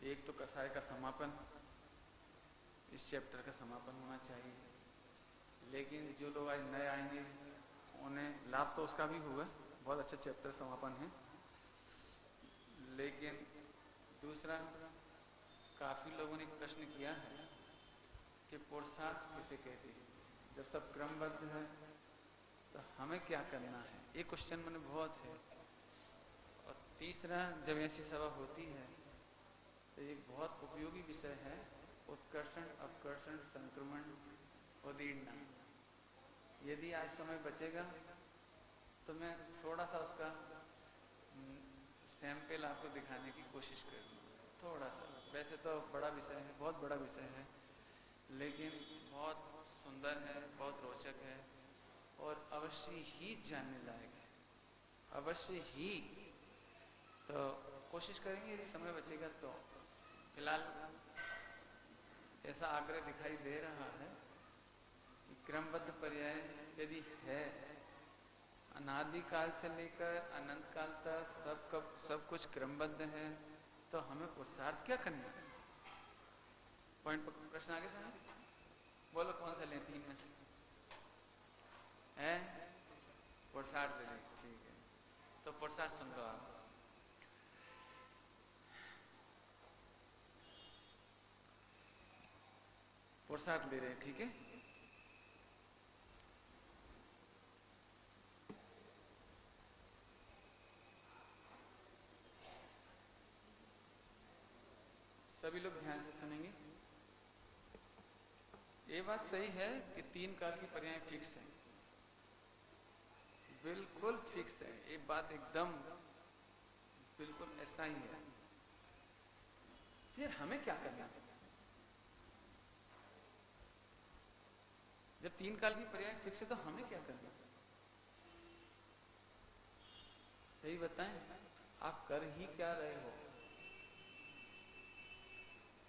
एक तो कसाय का समापन, इस चैप्टर का समापन होना चाहिए। लेकिन जो लोग आज नए आएंगे उन्हें लाभ तो उसका भी हुआ, बहुत अच्छा चैप्टर समापन है। लेकिन दूसरा, काफी लोगों ने प्रश्न किया है कि पुरुषार्थ किसे कहते हैं, जब सब क्रमबद्ध है तो हमें क्या करना है, ये क्वेश्चन मैंने बहुत है। और तीसरा, जब ऐसी सभा होती है तो एक बहुत उपयोगी विषय है उत्कर्षण, अपकर्षण, संक्रमण, उदीर्णा। यदि आज समय बचेगा तो मैं थोड़ा सा उसका सैंपल आपको दिखाने की कोशिश करूँगा, थोड़ा सा। वैसे तो बड़ा विषय है, बहुत बड़ा विषय है, लेकिन बहुत सुंदर है, बहुत रोचक है और अवश्य ही जानने लायक है, अवश्य ही। तो कोशिश करेंगे यदि समय बचेगा तो। फिलहाल ऐसा आग्रह दिखाई दे रहा है कि क्रमबद्ध पर्याय यदि है, अनादि काल से लेकर अनंत काल तक सब कुछ क्रमबद्ध है, तो हमें पुरुषार्थ क्या करना है? पॉइंट पर प्रश्न आगे से बोलो, कौन सा लें तीन में से? है पुरुषार्थ ले लें, ठीक है। तो पुरुषार्थ सुन लो आप। पुरुषार्थ ले रहे हैं, ठीक है। सभी लोग ध्यान से सुनेंगे। ये बात सही है कि तीन काल की पर्याय फिक्स है, बिल्कुल फिक्स है, ये बात एकदम बिल्कुल ऐसा ही है। फिर हमें क्या करना है? जब तीन काल की पर्याय फिक्स है तो हमें क्या करना है? सही बताएं, आप कर ही क्या रहे हो?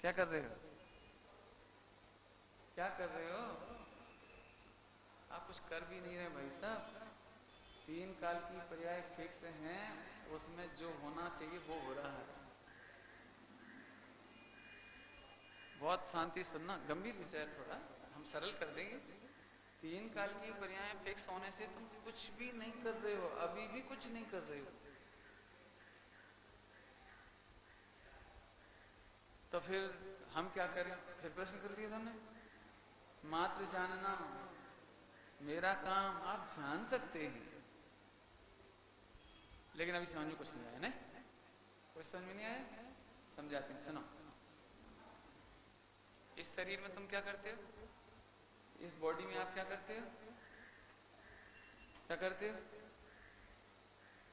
क्या कर रहे हो? क्या कर रहे हो? आप कुछ कर भी नहीं रहे भाई साहब। तीन काल की पर्याय फिक्स हैं, उसमें जो होना चाहिए वो हो रहा है। बहुत शांति सुनना, गंभीर विषय है, थोड़ा हम सरल कर देंगे। तीन काल की पर्याय फिक्स होने से तुम कुछ भी नहीं कर रहे हो, अभी भी कुछ नहीं कर रहे हो। तो फिर हम क्या करें? फिर प्रश्न कर दिया तुमने, मात्र जानना मेरा काम। आप जान सकते हैं, लेकिन अभी समझ में कुछ नहीं आया। नहीं, कुछ समझ में नहीं आया, समझाते हैं, सुनो। इस शरीर में तुम क्या करते हो? इस बॉडी में आप क्या करते हो? क्या करते हो?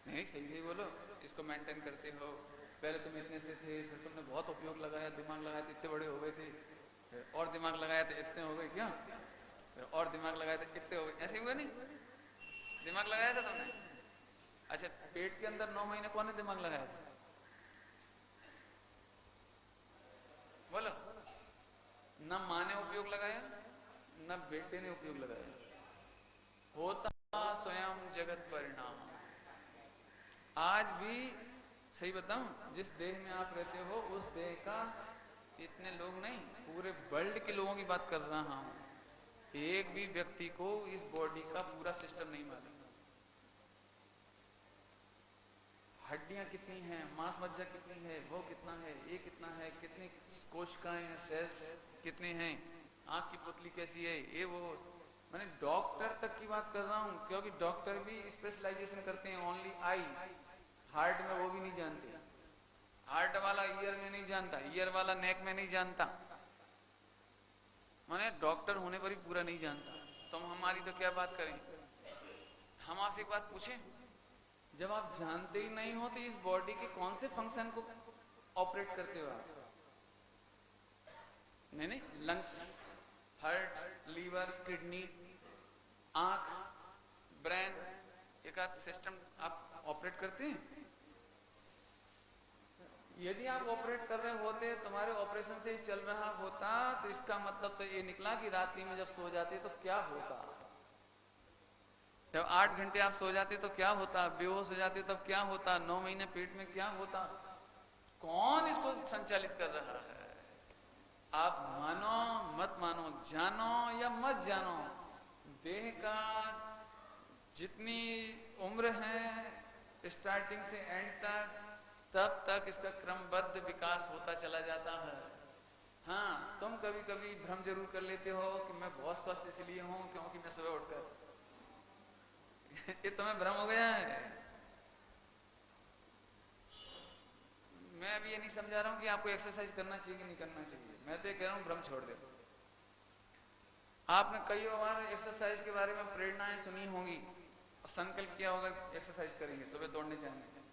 नहीं, सही नहीं बोलो। इसको मेंटेन करते हो। पहले तुम इतने से थे, फिर तुमने बहुत उपयोग लगाया, दिमाग लगाया तो इतने बड़े हो गए थे, फिर और दिमाग लगाया तो इतने हो गए, क्या? फिर और दिमाग लगाया तो इतने हो गए, ऐसे हुए नहीं? दिमाग लगाया था तुमने? अच्छा, पेट के अंदर 9 महीने कौन ने दिमाग लगाया था? बोलो। न माँ ने उपयोग लगाया, न बेटे ने उपयोग लगाया, होता स्वयं जगत परिणाम। आज भी सही बताऊं, जिस देह में आप रहते हो उस देह का इतने लोग नहीं, पूरे वर्ल्ड के लोगों की बात कर रहा हूं, एक भी व्यक्ति को इस बॉडी का पूरा सिस्टम नहीं मालूम। हड्डियां कितनी हैं, मांस मज्जा कितनी है, वो कितना है, ये कितना है, कितनी कोशिकाएं हैं, सेल्स कितने हैं, आंख की पुतली कैसी है, ये वो। मैंने डॉक्टर तक की बात कर रहा हूं, क्योंकि डॉक्टर भी स्पेशलाइजेशन करते हैं ओनली आई। हार्ट में वो भी नहीं जानते, हार्ट वाला ईयर में नहीं जानता, ईयर वाला नेक में नहीं जानता। मैंने डॉक्टर होने पर भी पूरा नहीं जानता, तो हमारी तो क्या बात करें। हम आपसे एक बात पूछें, जब आप जानते ही नहीं हो तो इस बॉडी के कौन से फंक्शन को ऑपरेट करते हो आप? नहीं, लंग्स, हार्ट, लीवर, किडनी, आंख, ब्रेन, एक आध सिस्टम आप ऑपरेट करते हैं। यदि आप ऑपरेट कर रहे होते, तुम्हारे ऑपरेशन से चल रहा होता, तो इसका मतलब तो ये निकला कि रात्रि में जब सो जाते तो क्या होता। जब 8 घंटे आप सो जाते तो क्या होता, बेहोश हो जाते तब क्या होता, 9 महीने पेट में क्या होता, कौन इसको संचालित कर रहा है? आप मानो मत मानो, जानो या मत जानो, देह का जितनी उम्र है स्टार्टिंग से एंड तक, तब तक इसका क्रमबद्ध विकास होता चला जाता है। हाँ, तुम कभी कभी भ्रम जरूर कर लेते हो कि मैं बहुत स्वस्थ इसलिए हूं क्योंकि मैं सुबह उठकर ये तुम्हें भ्रम हो गया है। मैं अभी ये नहीं समझा रहा हूं कि आपको एक्सरसाइज करना चाहिए कि नहीं करना चाहिए, मैं तो ये कह रहा हूं भ्रम छोड़ दे। आपने कई बार एक्सरसाइज के बारे में प्रेरणाएं सुनी होंगी और संकल्प किया होगा एक्सरसाइज करेंगे, सुबह दौड़ने जाएंगे।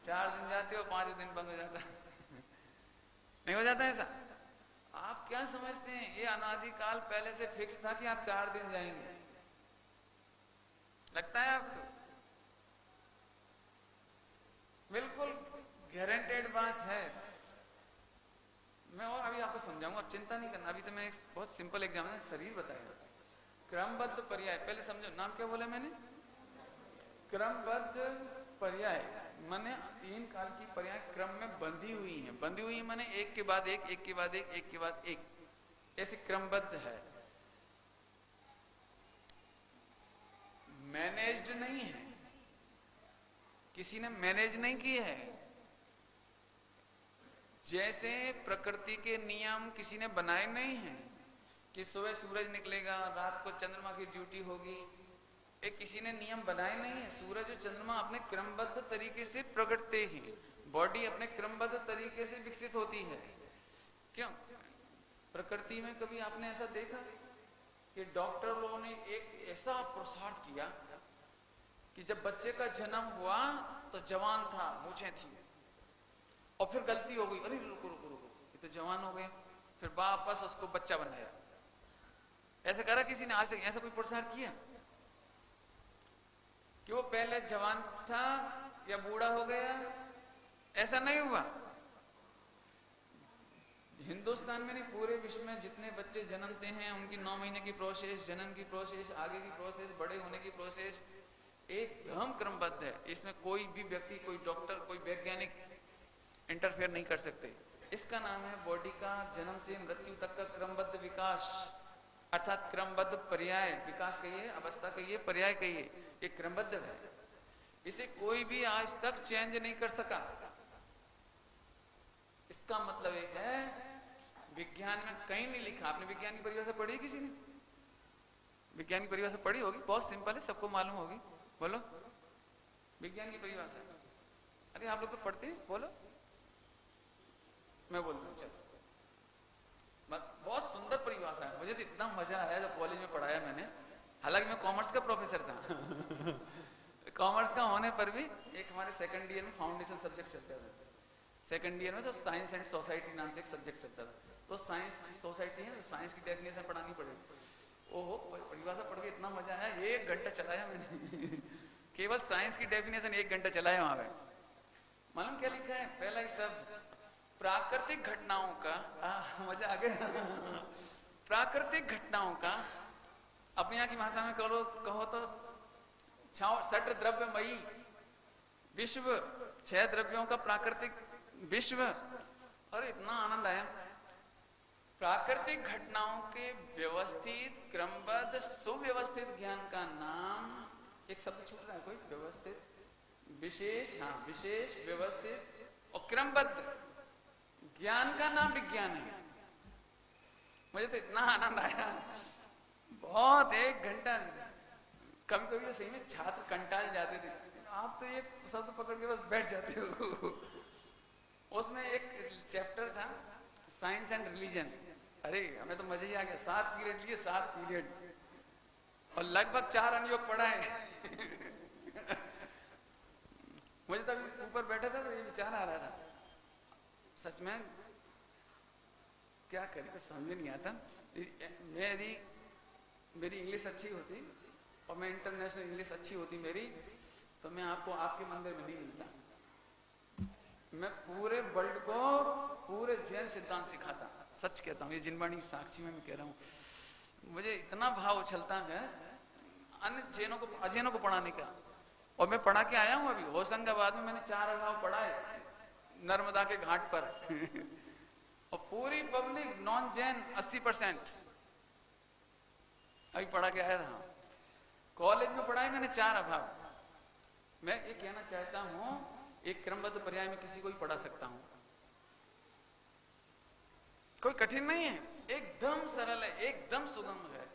4 दिन जाते हो, 5 दिन बंद हो जाता है नहीं हो जाता ऐसा? आप क्या समझते हैं ये अनादिकाल पहले से फिक्स था कि आप 4 दिन जाएंगे? लगता है आपको? बिल्कुल गारंटेड बात है। मैं और अभी आपको समझाऊंगा, आप चिंता नहीं करना। अभी तो मैं एक बहुत सिंपल एग्जाम्पल शरीर बताया, क्रमबद्ध पर्याय। पहले समझो, नाम क्या बोला मैंने? क्रमबद्ध पर्याय माने 3 काल की पर्याय क्रम में बंधी हुई है। बंधी हुई माने एक के बाद एक, एक के बाद एक, एक के बाद एक, ऐसे क्रमबद्ध है, मैनेज्ड नहीं है। किसी ने मैनेज नहीं किए है। जैसे प्रकृति के नियम किसी ने बनाए नहीं है कि सुबह सूरज निकलेगा, रात को चंद्रमा की ड्यूटी होगी, एक किसी ने नियम बनाए नहीं है। सूरज और चंद्रमा अपने क्रमबद्ध तरीके से प्रकटते हैं, बॉडी अपने क्रमबद्ध तरीके से विकसित होती है। क्यों? प्रकृति में कभी आपने ऐसा देखा कि डॉक्टर लोगों ने एक ऐसा पुरुषार्थ किया कि जब बच्चे का जन्म हुआ तो जवान था, मूछें थी, और फिर गलती हो गई, अरे रुको रुको रुको, ये तो जवान हो गया, फिर वापस उसको बच्चा बनाया। ऐसा करा किसी ने आज तक? ऐसा कोई पुरुषार्थ किया कि वो पहले जवान था या बूढ़ा हो गया? ऐसा नहीं हुआ। हिंदुस्तान में नहीं, पूरे विश्व में जितने बच्चे जन्मते हैं उनकी 9 महीने की प्रोसेस, जन्म की प्रोसेस, आगे की प्रोसेस, बड़े होने की प्रोसेस एकदम क्रमबद्ध है। इसमें कोई भी व्यक्ति, कोई डॉक्टर, कोई वैज्ञानिक इंटरफेयर नहीं कर सकते। इसका नाम है बॉडी का जन्म से मृत्यु तक का क्रमबद्ध विकास, अर्थात क्रमबद्ध पर्याय। विकास कहिए, अवस्था कहिए, पर्याय कहिए, ये क्रमबद्ध है। इसे कोई भी आज तक चेंज नहीं कर सका। इसका मतलब एक है, विज्ञान में कहीं नहीं लिखा। आपने विज्ञान की परिभाषा पढ़ी है? किसी ने विज्ञान की परिभाषा पढ़ी होगी, बहुत सिंपल है, सबको मालूम होगी। बोलो विज्ञान की परिभाषा। अरे आप लोग तो पढ़ते हैं, बोलो। मैं बोलता हूँ, चलो। बहुत सुंदर परिभाषा है, मुझे तो इतना मजा आया जब कॉलेज में पढ़ाया मैंने। हालांकि मैं कॉमर्स का प्रोफेसर था कॉमर्स का होने पर भी एक हमारे सेकंड ईयर में फाउंडेशन सब्जेक्ट चलता था। सेकंड ईयर में तो साइंस एंड सोसाइटी नाम से एक सब्जेक्ट चलता था। तो साइंस सोसाइटी है, तो साइंस की डेफिनेशन पढ़ानी पड़ेगी। ओहो, परिभाषा पढ़ के इतना मजा आया, 1 घंटा चलाया मैंने केवल साइंस की डेफिनेशन 1 घंटा चलाया वहां पे। मालूम क्या लिखा है? पहला ही शब्द प्राकृतिक घटनाओं का, मजा आ गया प्राकृतिक घटनाओं का, अपने यहाँ की भाषा में कहो तो 6 द्रव्यमयी विश्व, 6 द्रव्यों का प्राकृतिक विश्व। और इतना आनंद आया। प्राकृतिक घटनाओं के व्यवस्थित, क्रमबद्ध, सुव्यवस्थित ज्ञान का नाम, एक शब्द छूट रहा है कोई? व्यवस्थित, विशेष, हाँ विशेष, व्यवस्थित और क्रमबद्ध ज्ञान का नाम विज्ञान है। मुझे तो इतना आनंद आया, बहुत 1 घंटा। कभी कभी तो सही में छात्र कंटाल जाते थे, आप तो एक शब्द पकड़ के बस बैठ जाते हो। उसमें एक चैप्टर था साइंस एंड रिलीजन। अरे हमें तो मजा ही आ गया। 7 पीरियड लिए, 7 पीरियड, और लगभग 4 अनुयोग पढ़ाए मुझे तो अभी ऊपर बैठा था तो ये विचार आ रहा था, सच में क्या करें, कुछ समझ नहीं आता। मेरी इंग्लिश अच्छी होती और मैं इंटरनेशनल इंग्लिश अच्छी होती मेरी, तो मैं आपको आपके मंदिर में नहीं मिलता। मैं पूरे वर्ल्ड को पूरे जैन सिद्धांत सिखाता, सच कहता हूँ, ये जिनवाणी साक्षी में मैं कह रहा हूँ। मुझे इतना भाव उछलता है अन्य जैनों को, अजैनों को पढ़ाने का। और मैं पढ़ा के आया हूँ अभी होशंगाबाद में, मैंने 4 अभाव पढ़ाए। नर्मदा के घाट पर और पूरी पब्लिक नॉन जैन 80%। अभी पढ़ा के आया था, कॉलेज में पढ़ा है मैंने 4 अभाव। मैं ये कहना चाहता हूं, एक क्रमबद्ध पर्याय में किसी को भी पढ़ा सकता हूं, कोई कठिन नहीं है, एकदम सरल है, एकदम सुगम है।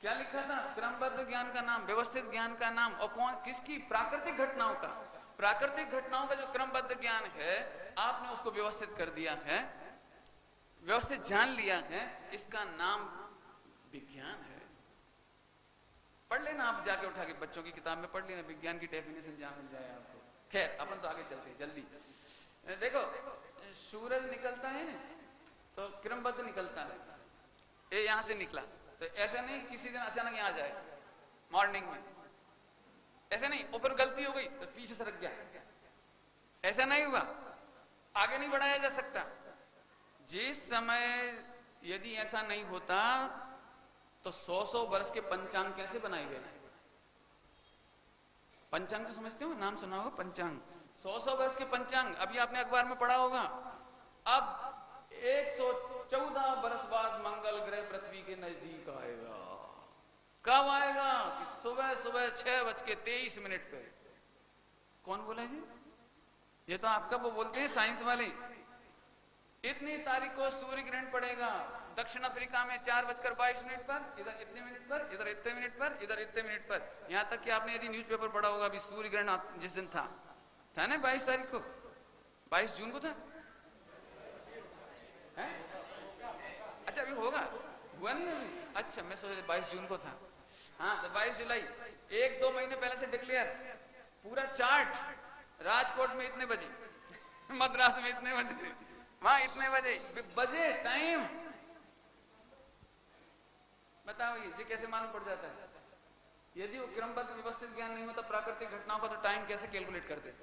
क्या लिखा था? क्रमबद्ध ज्ञान का नाम, व्यवस्थित ज्ञान का नाम, और कौन किसकी? प्राकृतिक घटनाओं का। प्राकृतिक घटनाओं का जो क्रमबद्ध ज्ञान है, आपने उसको व्यवस्थित कर दिया है, व्यवस्थित जान लिया है, इसका नाम विज्ञान है। पढ़ लेना आप, जाके उठा के बच्चों की किताब में पढ़ लेना, विज्ञान की डेफिनेशन जहां मिल जाए आपको। खैर, अपन तो आगे चलते हैं जल्दी। देखो, सूरज निकलता है ना, तो क्रमबद्ध निकलता है। ये यहां से निकला, तो ऐसा नहीं किसी दिन अचानक यहां जाए मॉर्निंग में, ऐसा नहीं। ऊपर गलती हो गई तो पीछे सरक गया, ऐसा नहीं हुआ, आगे नहीं बढ़ाया जा सकता। जिस समय यदि ऐसा नहीं होता तो 100 वर्ष के पंचांग कैसे बनाए गए? पंचांग तो समझते हो, नाम सुना होगा पंचांग। 100 वर्ष के पंचांग, अभी आपने अखबार में पढ़ा होगा। अब 114 वर्ष बाद मंगल ग्रह पृथ्वी के नजदीक आएगा। कब आएगा? कि सुबह सुबह 6:23 पे। कौन बोला जी? ये तो आपका वो बोलते हैं साइंस वाले। इतनी तारीख को सूर्य ग्रहण पड़ेगा दक्षिण अफ्रीका में 4:22 पर, इधर इतने मिनट पर, इधर इतने मिनट पर, इधर इतने मिनट पर। यहां तक कि आपने यदि न्यूज़पेपर पढ़ा होगा, अभी सूर्य ग्रहण जिस दिन था ना 22 तारीख को, 22 जून को था। है? अच्छा, अभी होगा, हुआ नहीं अभी? अच्छा, मैं सोचा 22 जून को था। हाँ, तो 22 जुलाई, 1-2 महीने पहले से डिक्लेयर, पूरा चार्ट। राजकोट में इतने बजे, मद्रास में इतने बजे, वहां इतने बजे टाइम। बताओ ये कैसे मालूम पड़ जाता है? यदि वो क्रमबद्ध व्यवस्थित ज्ञान नहीं होता प्राकृतिक घटनाओं का, तो टाइम कैसे कैलकुलेट करते?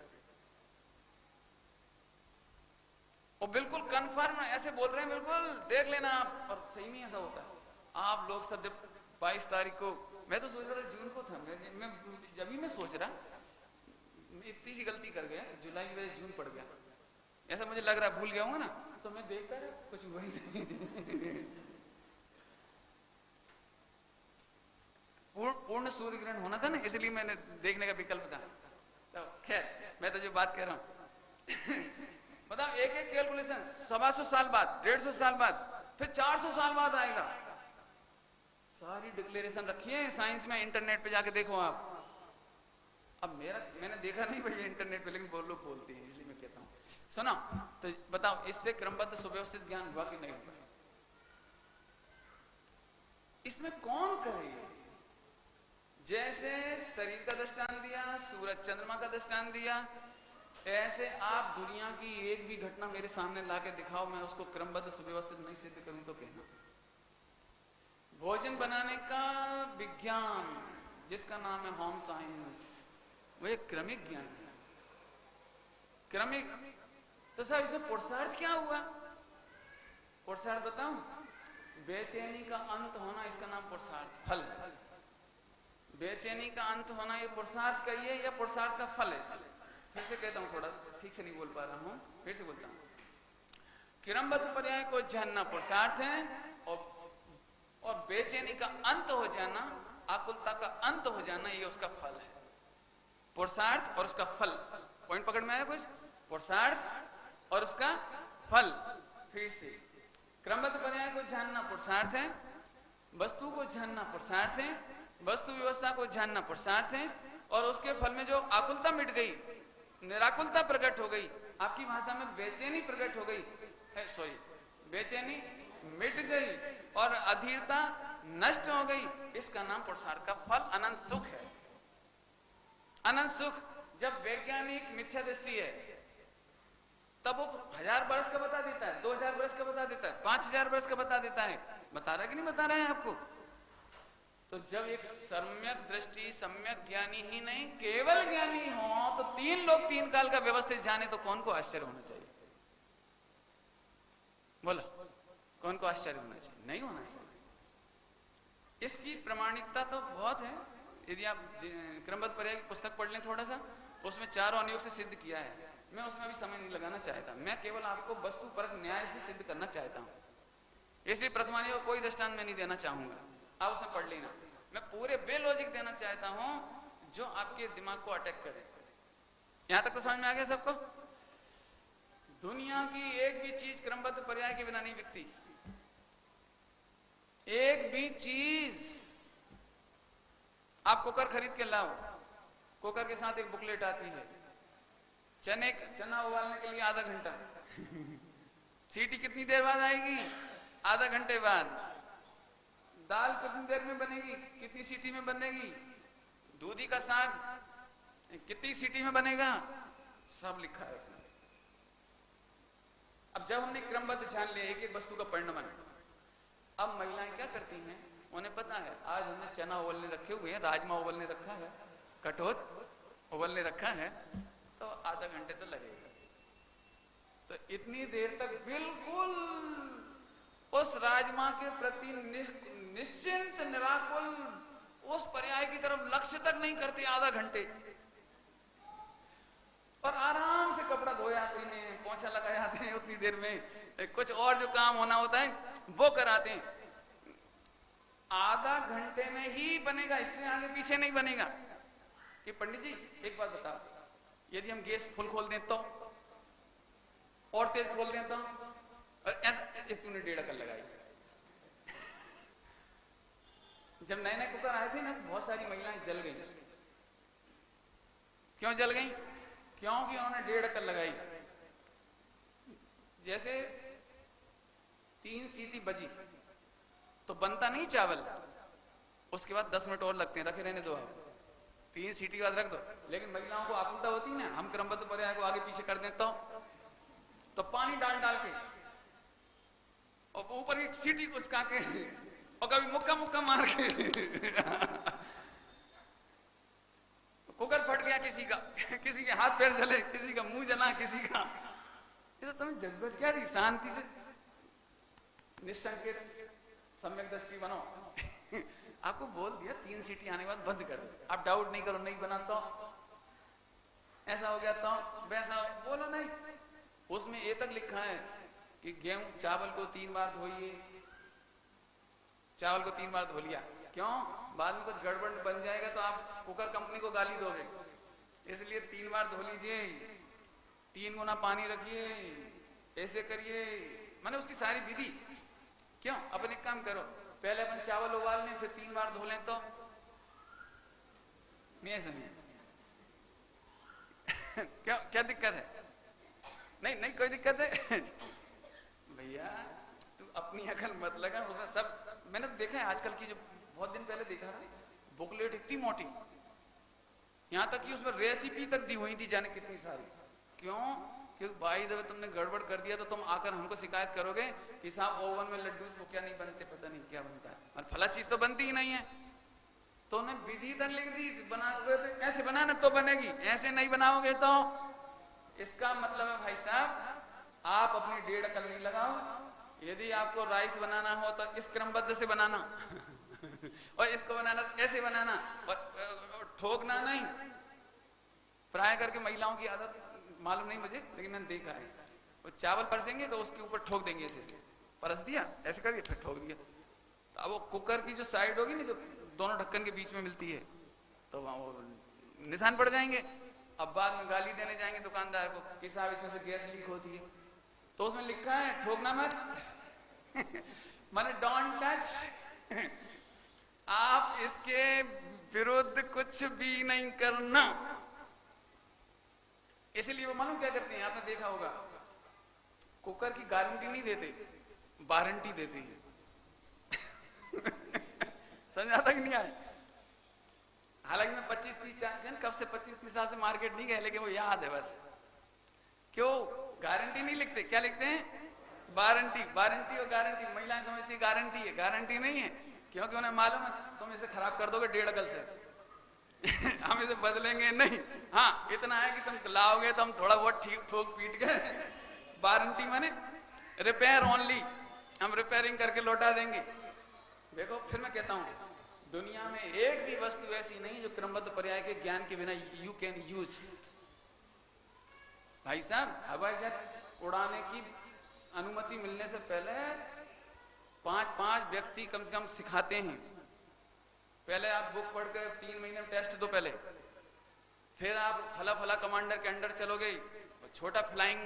और बिल्कुल कंफर्म ऐसे बोल रहे हैं, बिल्कुल देख लेना आप, और सही में ऐसा होता है। आप लोग सब जब 22 तारीख को, मैं तो सोच रहा था जून को था, मैं जब ही मैं सोच रहा, इतनी सी गलती कर गया, जुलाई में जून पड़ गया, ऐसा मुझे लग रहा, भूल गया हूँ ना, तो मैं देखता रहा, कुछ हुआ ही नहीं। पूर्ण सूर्य ग्रहण होना था ना, इसलिए मैंने देखने का विकल्प था। तो खैर, मैं तो जो बात कह रहा हूं बताओ, एक कैलकुलेशन 125 साल बाद, 150 साल बाद, फिर 400 साल बाद आएगा। सारी डिक्लेरेशन रखी है साइंस में, इंटरनेट पे जाके देखो आप। अब मैंने देखा नहीं भाई इंटरनेट पे, लेकिन लोग बोलते हैं, इसलिए मैं कहता हूं। सुनो, तो बताओ, इससे क्रमबद्ध सुव्यवस्थित ज्ञान हुआ कि नहीं हुआ? इसमें कौन करे? जैसे शरीर का दृष्टांत दिया, सूरज चंद्रमा का दृष्टांत दिया, ऐसे आप दुनिया की एक भी घटना मेरे सामने लाके दिखाओ, मैं उसको क्रमबद्ध सुव्यवस्थित नहीं सिद्ध करूं तो कहना। भोजन बनाने का विज्ञान, जिसका नाम है होम साइंस, वो एक क्रमिक ज्ञान है। क्रमिक, तो साहब इसमें पुरुषार्थ क्या हुआ? पुरुषार्थ बताऊं? बेचैनी का अंत होना, इसका नाम पुरुषार्थ फल। बेचैनी का अंत होना, ये पुरुषार्थ का ही है या पुरुषार्थ का फल है? फिर से कहता हूं, थोड़ा ठीक से नहीं बोल पा रहा हूं, फिर से बोलता हूं। क्रमबद्ध पर्याय को जानना पुरुषार्थ है, और बेचैनी का अंत हो जाना, आकुलता का अंत हो जाना, ये उसका फल है। पुरुषार्थ और उसका फल, पॉइंट पकड़ में आया कुछ? पुरुषार्थ और उसका फल। फिर से, क्रमबद्ध पर्याय को जानना पुरुषार्थ है, वस्तु को जानना पुरुषार्थ है, वस्तु व्यवस्था को जानना पुरुषार्थ है, और उसके फल में जो आकुलता मिट गई, निराकुलता प्रकट हो गई, आपकी भाषा में बेचैनी प्रकट हो गई, बेचैनी मिट गई और अधीरता नष्ट हो गई, इसका नाम पुरुषार्थ का फल अनंत सुख है। अनंत सुख। जब वैज्ञानिक मिथ्या दृष्टि है, तब वो 1000 वर्ष का बता देता है, 2000 वर्ष का बता देता है, 5000 वर्ष का बता देता है। बता रहा है कि नहीं बता रहा है आपको? तो जब एक सम्यक दृष्टि, सम्यक ज्ञानी ही नहीं, केवल ज्ञानी हो, तो 3 लोग 3 काल का व्यवस्थित जाने, तो कौन को आश्चर्य होना चाहिए? बोला, कौन को आश्चर्य होना चाहिए? नहीं होना चाहिए। इसकी प्रामाणिकता तो बहुत है। यदि आप क्रमबद्ध पर्याय की पुस्तक पढ़ लें थोड़ा सा, उसमें चारों अनुयोग से सिद्ध किया है। मैं उसमें भी समय नहीं लगाना चाहता, मैं केवल आपको वस्तु परक न्याय से सिद्ध करना चाहता हूं। इसलिए प्रथमानी को कोई दृष्टांत मैं नहीं देना चाहूंगा, आप उसे पढ़ लेना। मैं पूरे बेलॉजिक देना चाहता हूं जो आपके दिमाग को अटैक करे। यहां तक तो समझ में आ गया सबको? दुनिया की एक भी चीज क्रमबद्ध पर्याय के बिना नहीं बिकती, एक भी चीज। आप कुकर खरीद के लाओ, कुकर के साथ एक बुकलेट आती है, चना उबालने के लिए आधा घंटा, सीटी कितनी देर बाद आएगी? आधा घंटे बाद। दाल कितनी देर में बनेगी? कितनी सीटी में बनेगी? दूधी का साग कितनी सीटी में बनेगा? सब लिखा है उसमें। अब जब हमने क्रमबद्ध जान लिया एक एक वस्तु का परिणाम, अब महिलाएं क्या करती हैं, उन्हें पता है आज हमने चना उबलने रखे हुए हैं, राजमा उबलने रखा है, कटोत उबलने रखा है, तो आधा घंटे तो लगेगा। तो इतनी देर तक बिल्कुल उस राजमा के प्रति निश्चिंत निराकुल उस पर्याय की तरफ लक्ष्य तक नहीं करते आधा घंटे, और आराम से कपड़ा धो जाते हैं, पोंछा लगा जाते हैं, उतनी देर में कुछ और जो काम होना होता है वो कराते हैं। आधा घंटे में ही बनेगा, इससे आगे पीछे नहीं बनेगा। कि पंडित जी एक बात बताओ, यदि हम गैस फुल खोल दें तो, और तेज खोल दें तो, और ऐसा तूने 1.5 अकल लगाई। जब नए नए कुकर आए थे ना, बहुत सारी महिलाएं जल गई। क्यों जल गई? क्योंकि उन्होंने 1.5 अकल लगाई। जैसे 3 सीटी बजी तो बनता नहीं चावल, उसके बाद 10 मिनट और लगते हैं, रखे रहने दो आप, 3 सीटी बाद रख दो। लेकिन महिलाओं को आकुलता होती है ना, हम क्रमबद्ध पर्याय को आगे पीछे कर दें तो पानी डाल डाल के और ऊपर एक सीटी उचका के और कभी मुक्का मुक्का मार के कुकर फट गया किसी का, किसी के हाथ पैर जले, किसी का मुंह जला, किसी का। ये तो तुम्हें जज्बत क्या रही? शांति से निसंकेत सम्यक दृष्टि बनो। आपको बोल दिया 3 सीटी आने के बाद बंद कर दो, आप डाउट नहीं करो, नहीं बना तो ऐसा हो गया तो वैसा बोलो नहीं। उसमें ये तक लिखा है कि गेहूं चावल को 3 बार धोइए, चावल को 3 बार धो लिया। क्यों? बाद में कुछ गड़बड़ बन जाएगा तो आप कुकर कंपनी को गाली दोगे, इसलिए 3 बार धो लीजिए, 3 गुना पानी रखिए, ऐसे करिए, माने उसकी सारी विधि। क्यों? अपन एक काम करो, पहले अपन चावल उबाल लें, फिर 3 बार धो लें तो नहीं, ऐसा नहीं। क्या क्या दिक्कत है? नहीं नहीं कोई दिक्कत है। भैया तू अपनी अकल मत लगा, उसमें सब मैंने देखा है आजकल की, जो बहुत दिन पहले देखा था बुकलेट इतनी मोटी, यहां तक कि उसमें रेसिपी तक दी हुई थी, जाने कितनी सारी। क्यों? क्योंकि भाई जब तुमने गड़बड़ कर दिया तो तुम आकर हमको शिकायत करोगे कि साहब ओवन में लड्डू तो क्या नहीं बनते, पता नहीं क्या बनता है, और फला चीज तो बनती ही नहीं है। तो उन्हें विधि तक लिख दी, बनाओगे तो ऐसे बनाना तो बनेगी, ऐसे नहीं बनाओगे तो। इसका मतलब है भाई साहब आप अपनी 1.5 अकल नहीं लगाओ। यदि आपको राइस बनाना हो तो इस क्रमबद्ध से बनाना और इसको बनाना ऐसे बनाना, और ठोकना नहीं। प्राय करके महिलाओं की आदत मालूम नहीं मुझे, लेकिन मैंने देखा है, वो चावल परसेंगे तो उसके ऊपर ठोक देंगे, ऐसे परस दिया, ऐसे करिए, फिर ठोक दिया। तो अब वो कुकर की जो साइड होगी ना, जो दोनों ढक्कन के बीच में मिलती है, तो वहां वो निशान पड़ जाएंगे। अब बाद में गाली देने जाएंगे दुकानदार को कि साहब इसमें से गैस लीक होती है, तो उसमें लिखा है ठोकना मत माने डोंट टच। आप इसके विरुद्ध कुछ भी नहीं करना। इसलिए वो मालूम क्या करते हैं, आपने देखा होगा, कुकर की गारंटी नहीं देते, वारंटी देते हैं। समझ आता कि नहीं आया? हालांकि मैं 25-30 साल कब से 25-30 साल से मार्केट नहीं गया, लेकिन वो याद है बस। क्यों? गारंटी नहीं लिखते, क्या लिखते हैं? वारंटी। वारंटी और गारंटी, महिलाएं समझती है गारंटी है, गारंटी नहीं है, क्योंकि उन्हें मालूम है तुम इसे खराब कर दोगे 1.5 अकल से। हम इसे बदलेंगे नहीं। हाँ इतना है कि तुम लाओगे तो हम थोड़ा बहुत ठीक ठोक पीट के, वारंटी माने रिपेयर ओनली, हम रिपेयरिंग करके लौटा देंगे। देखो फिर मैं कहता हूं, दुनिया में एक भी वस्तु ऐसी नहीं जो क्रमबद्ध पर्याय के ज्ञान के बिना यू कैन यूज। भाई साहब हवाई जहाज उड़ाने की अनुमति मिलने से पहले 5-5 व्यक्ति कम से कम सिखाते हैं। पहले आप बुक पढ़ के 3 महीने में टेस्ट दो पहले, फिर आप फला फला कमांडर के अंडर चलोगे, छोटा फ्लाइंग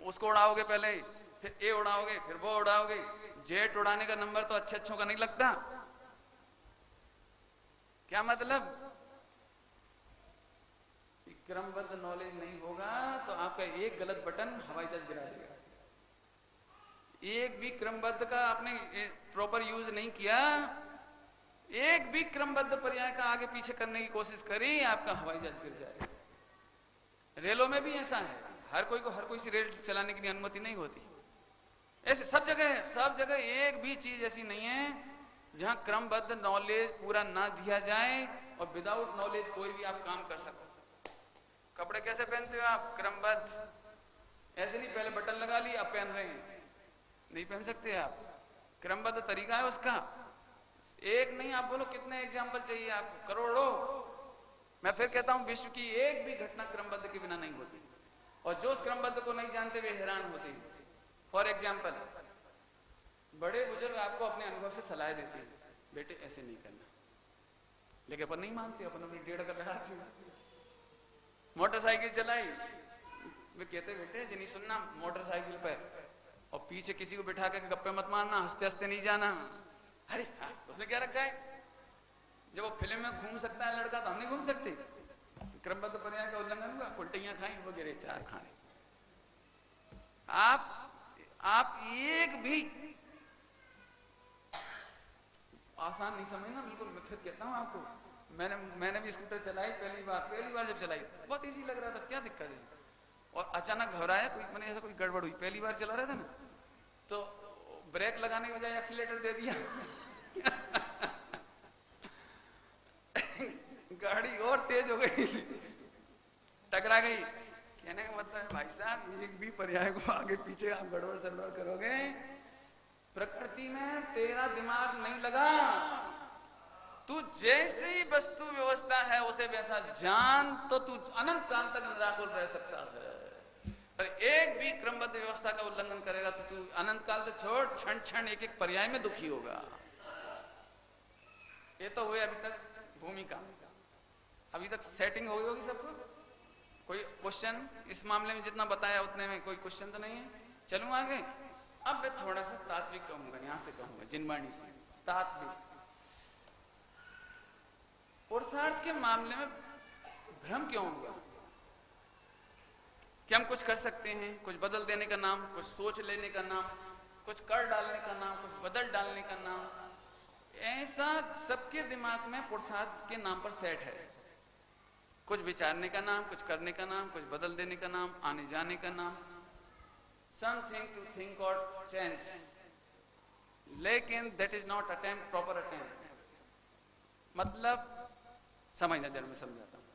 उसको उड़ाओगे पहले, फिर ए उड़ाओगे, फिर वो उड़ाओगे। जेट उड़ाने का नंबर तो अच्छों का नहीं लगता। क्या मतलब? क्रमबद्ध नॉलेज नहीं होगा तो आपका एक गलत बटन हवाई जहाज गिरा देगा। एक भी क्रमबद्ध का आपने प्रॉपर यूज नहीं किया, एक भी क्रमबद्ध पर्याय का आगे पीछे करने की कोशिश करी, आपका हवाई जहाज गिर जाएगा। रेलों में भी ऐसा है, हर कोई सी रेल चलाने की अनुमति नहीं होती। ऐसे सब जगह एक भी चीज ऐसी नहीं है जहां क्रमबद्ध नॉलेज पूरा ना दिया जाए और विदाउट नॉलेज कोई भी आप काम कर सको। कपड़े कैसे पहनते हो आप? क्रमबद्ध। ऐसे नहीं पहले बटन लगा ली अब पहन रहे हैं, नहीं पहन सकते आप। क्रमबद्ध तरीका है उसका। एक नहीं, आप बोलो कितने एग्जाम्पल चाहिए आपको? करोड़ों। मैं फिर कहता हूं विश्व की एक भी घटना क्रमबद्ध के बिना नहीं होती, और जो उस क्रमबद्ध को नहीं जानते वे हैरान होते हैं। फॉर एग्जाम्पल, बड़े बुजुर्ग आपको अपने अनुभव से सलाह देते हैं, बेटे ऐसे नहीं करना, लेकिन अपन नहीं मानते, अपन अपनी डेढ़ कर लगाते हैं। मोटरसाइकिल चलाई, वे कहते बेटे जी नहीं सुनना मोटरसाइकिल पर, और पीछे किसी को बिठा के गप्पे मत मारना, हंसते हंसते नहीं जाना। अरे हाँ, उसने क्या रखा है? जब वो फिल्म में घूम सकता है लड़का तो हम नहीं घूम सकते? क्रमबद्ध पर्याय का उल्लंघन हुआ, उल्टियां खाई, वो गिरे 4 खाने। आप एक भी आसान नहीं समझना बिल्कुल। मैं फिर कहता हूं आपको, मैंने भी स्कूटर चलाई पहली बार जब चलाई बहुत इजी लग रहा था, क्या दिक्कत है? और अचानक घबराया, मैंने ऐसा कोई गड़बड़ हुई, पहली बार चला रहा था ना, तो ब्रेक लगाने के बजाय एक्सीलेटर दे दिया गाड़ी और तेज हो गई, टकरा गई। कहने का मतलब है भाई साहब, एक भी पर्याय को आगे पीछे आप गड़बड़ सड़बड़ करोगे, प्रकृति में तेरा दिमाग नहीं लगा। तू जैसी वस्तु व्यवस्था है उसे वैसा जान, तो तू अनंत काल तक निराकुल रह सकता है। पर एक भी क्रमबद्ध व्यवस्था का उल्लंघन करेगा तो तू अनंत काल से छोड़, क्षण क्षण एक एक पर्याय में दुखी होगा। ये तो हुए अभी तक भूमिका, अभी तक सेटिंग हो गई होगी सबको। कोई क्वेश्चन इस मामले में? जितना बताया उतने में कोई क्वेश्चन तो नहीं है। चलूं आगे। अब मैं थोड़ा सा तात्विक कहूंगा, यहां से कहूंगा जिनवाणी से। तात्विक पुरुषार्थ के मामले में भ्रम क्यों हुआ? कि हम कुछ कर सकते हैं, कुछ बदल देने का नाम, कुछ सोच लेने का नाम, कुछ कर डालने का नाम, कुछ बदल डालने का नाम, ऐसा सबके दिमाग में पुरुषार्थ के नाम पर सेट है। कुछ विचारने का नाम, कुछ करने का नाम, कुछ बदल देने का नाम, आने जाने का नाम, समथिंग टू थिंक और चेंज। लेकिन that is not attempt, proper attempt. मतलब समझना, जरा मैं समझाता हूं।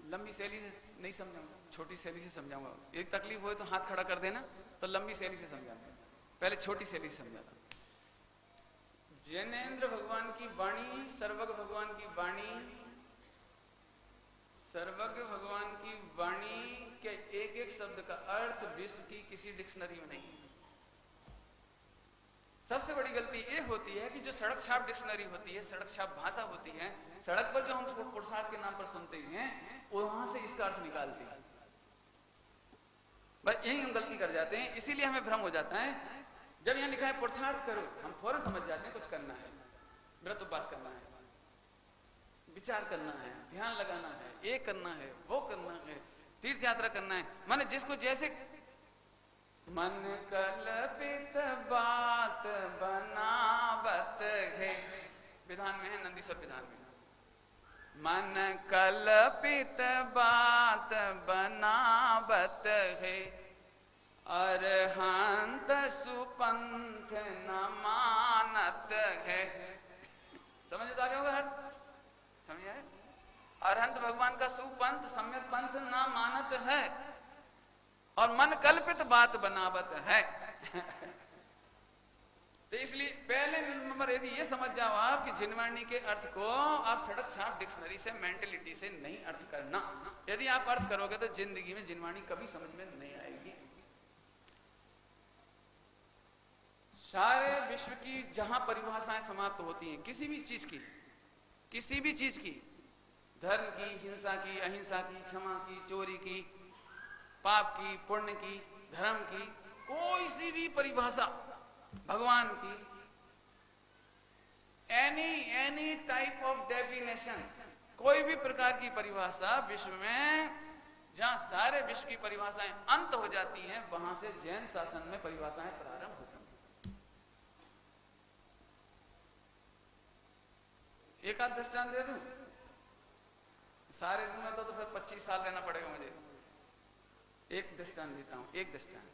लंबी शैली से नहीं समझाऊंगा, छोटी शैली से समझाऊंगा। एक तकलीफ हो तो हाथ खड़ा कर देना, तो लंबी शैली से समझाऊंगा। पहले छोटी शैली से समझाता हूं। जैनेन्द्र भगवान की वाणी, सर्वज्ञ भगवान की वाणी, सर्वज्ञ भगवान की वाणी के एक एक शब्द का अर्थ विश्व की किसी डिक्शनरी में नहीं है। सबसे बड़ी गलती ये होती है कि जो सड़क छाप डिक्शनरी होती है, सड़क छाप भाषा होती है, सड़क पर जो हम पुरुषार्थ के नाम पर सुनते हैं, वहां से इसका अर्थ निकालते हैं। बस यही हम गलती कर जाते हैं, इसीलिए हमें भ्रम हो जाता है। जब यहां लिखा है पुरुषार्थ करो, हम फौरन समझ जाते हैं कुछ करना है, व्रत उपवास करना है, विचार करना है, ध्यान लगाना है, ये करना है, वो करना है, तीर्थ यात्रा करना है। माने जिसको जैसे मन कल्पित बात बनावत है, विधान में है, नंदीश्वर विधान में, मन कल्पित बात बनावत है, अरहंत सुपंथ न मानत है। समझ तो आ गया होगा, समझ आए? अरहंत भगवान का सुपंथ सम्यक पंथ न मानत है, और मन कल्पित बात बनावत है। तो इसलिए पहले नंबर यदि ये समझ जाओ आप कि जिनवाणी के अर्थ को आप सड़क छाप डिक्शनरी से, मेंटेलिटी से नहीं अर्थ करना। यदि आप अर्थ करोगे तो जिंदगी में जिनवाणी कभी समझ में नहीं आएगी। सारे विश्व की जहां परिभाषाएं समाप्त होती हैं किसी भी चीज की, किसी भी चीज की, धर्म की, हिंसा की, अहिंसा की, क्षमा की, चोरी की, पाप की, पुण्य की, धर्म की, कोई सी भी परिभाषा, भगवान की, एनी टाइप ऑफ डेफिनेशन, कोई भी प्रकार की परिभाषा विश्व में, जहां सारे विश्व की परिभाषाएं अंत हो जाती हैं, वहां से जैन शासन में परिभाषाएं प्रारंभ होती हैं। एक आध दृष्टांत दे दूं? सारे दूंगा तो फिर 25 साल रहना पड़ेगा मुझे। एक दृष्टांत देता हूं, एक दृष्टांत,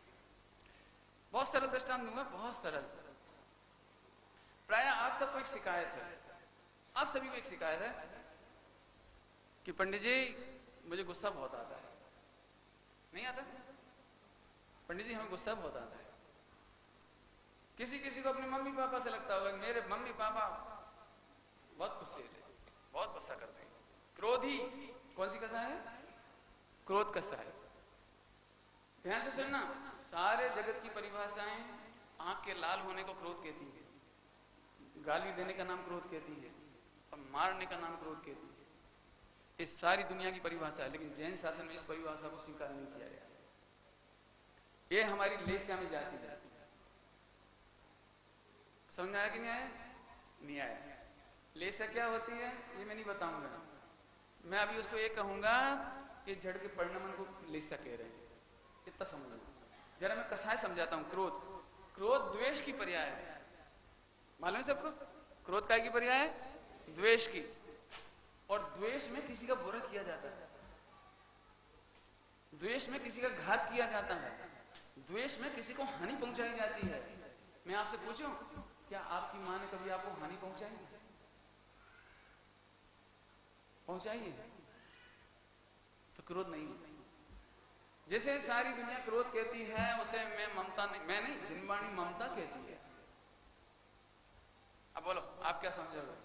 बहुत सरल दृष्टांत दूंगा, बहुत सरल। प्राय आप सबको एक शिकायत है, आप सभी को एक शिकायत है कि पंडित जी मुझे गुस्सा बहुत आता है। नहीं आता? पंडित जी हमें गुस्सा बहुत आता है। किसी किसी को अपने मम्मी पापा से लगता होगा मेरे मम्मी पापा बहुत गुस्से थे, बहुत गुस्सा करते हैं, क्रोधी। कौन सी कसा है? क्रोध कसा है। ध्यान से सुनना, सारे जगत की परिभाषाएं आंख के लाल होने को क्रोध कहती है, गाली देने का नाम क्रोध कहती है, और मारने का नाम क्रोध कहती है। इस सारी दुनिया की परिभाषा है, लेकिन जैन शासन में इस परिभाषा को स्वीकार नहीं किया गया। ये हमारी लेस्या में जाती है। समझ आया कि नहीं आया? नहीं आया। लेस्या क्या होती है ये मैं नहीं बताऊंगा, मैं अभी उसको ये कहूंगा कि झड़ के परिणाम को लेस्या कह रहे हैं, इतना समझ लो। जरा मैं कसाय समझाता हूं। क्रोध, क्रोध द्वेष की पर्याय है, मालूम है सबको? क्रोध काय की पर्याय है? द्वेष की। और द्वेष में किसी का बुरा किया जाता है, द्वेष में किसी का घात किया जाता है, द्वेष में किसी को हानि पहुंचाई जाती है। मैं आपसे पूछूं, क्या आपकी मां ने कभी आपको हानि पहुंचाई? पहुंचाई है? तो क्रोध नहीं है। जैसे सारी दुनिया क्रोध कहती है, उसे मैं ममता नहीं, मैं नहीं, जिनवाणी ममता कहती है। अब बोलो आप क्या समझोगे?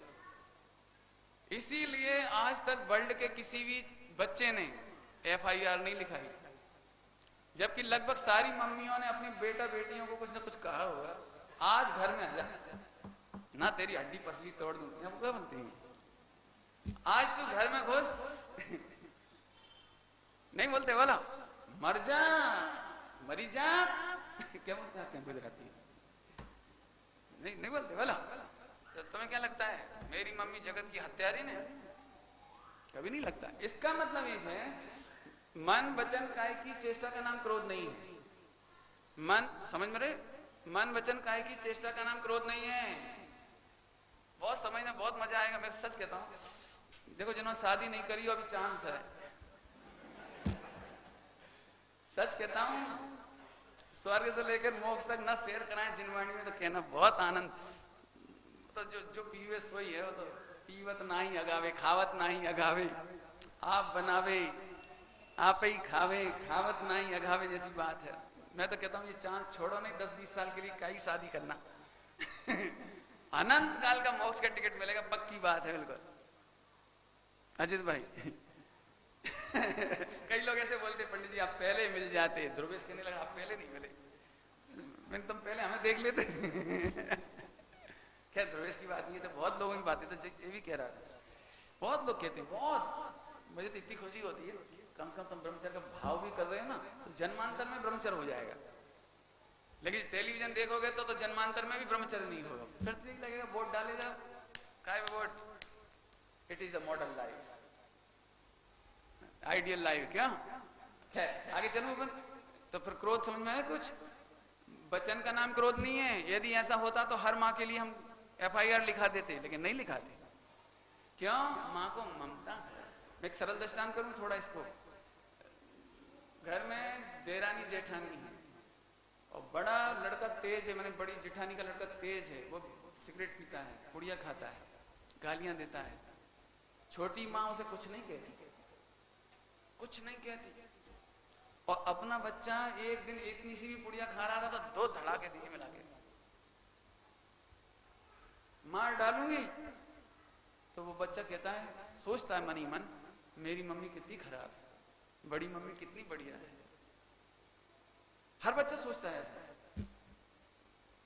इसीलिए आज तक वर्ल्ड के किसी भी बच्चे ने FIR नहीं लिखाई, जबकि लगभग सारी मम्मियों ने अपनी बेटा बेटियों को कुछ ना कुछ कहा होगा। आज घर में आ जा, ना तेरी हड्डी पसली तोड़ दूं, क्या बनती है? आज तू घर में घुस नहीं बोलते बोला मर जा, मरी जा, क्या बोलते हैं गुजराती? नहीं नहीं बोलते बोला। तो तुम्हें क्या लगता है मेरी मम्मी जगत की हत्यारी ने? कभी नहीं लगता। इसका मतलब ये है मन वचन काय की चेष्टा का नाम क्रोध नहीं है। मन, समझ में रहे? मन वचन काय की चेष्टा का नाम क्रोध नहीं है। बहुत समझना, बहुत मजा आएगा। मैं सच कहता हूं, देखो जिन्होंने शादी नहीं करी हो अभी चांस है। सच कहता हूं, स्वर्ग से लेकर मोक्ष तक न शेयर कराएं जिनवाणी में तो कहना बहुत आनंद। तो जो पीवे सोई है वो तो पीवत ना ही अगावे, खावत ना ही अगावे, आप बनावे आप ही खावे, खावत ना ही अगावे जैसी बात है। मैं तो कहता हूं ये चांस छोड़ो नहीं, 10-20 साल के लिए क्या ही शादी करना। अनंत काल का मोक्ष का टिकट मिलेगा, पक्की बात है बिल्कुल। अजित भाई कई लोग ऐसे बोलते पंडित जी आप पहले मिल जाते। ध्रुवेश कहने लगा आप पहले नहीं मिले, मैंने तुम पहले हमें देख लेते। क्या ध्रुवेश की बात नहीं है, तो बहुत लोगों की बात है। तो ये भी कह रहा था, बहुत लोग कहते हैं, बहुत, मुझे तो इतनी खुशी होती है कम से कम तुम ब्रह्मचर्य का भाव भी कर रहे हो ना, तो जन्मांतर में ब्रह्मचर्य हो जाएगा। लेकिन टेलीविजन देखोगे तो जन्मांतर में भी ब्रह्मचर्य नहीं होगा। फिर तो लगेगा वोट डालेगा, काय vote, it is a modern life, ideal life. क्या है? आगे चलूं फिर? तो फिर क्रोध समझ में है कुछ? वचन का नाम क्रोध नहीं है। यदि ऐसा होता तो हर माँ के लिए हम FIR लिखा देते, लेकिन नहीं लिखाते। क्यों? माँ को ममता है। मैं एक सरल दृष्टांत करूं थोड़ा इसको। घर में देरानी जेठानी है और बड़ा लड़का तेज है, मैंने बड़ी जेठानी का लड़का तेज है, वो सिगरेट पीता है, पुड़िया खाता है, गालियां देता है। छोटी माँ उसे कुछ नहीं कहती, कुछ नहीं कहती। और अपना बच्चा एक दिन इतनी सी भी पुड़िया खा रहा था तो 2 धड़ाके दिए मिला के। मार डालूंगी। तो वो बच्चा कहता है, सोचता है मन ही मन, मेरी मम्मी कितनी खराब है, बड़ी मम्मी कितनी बढ़िया है। हर बच्चा सोचता है,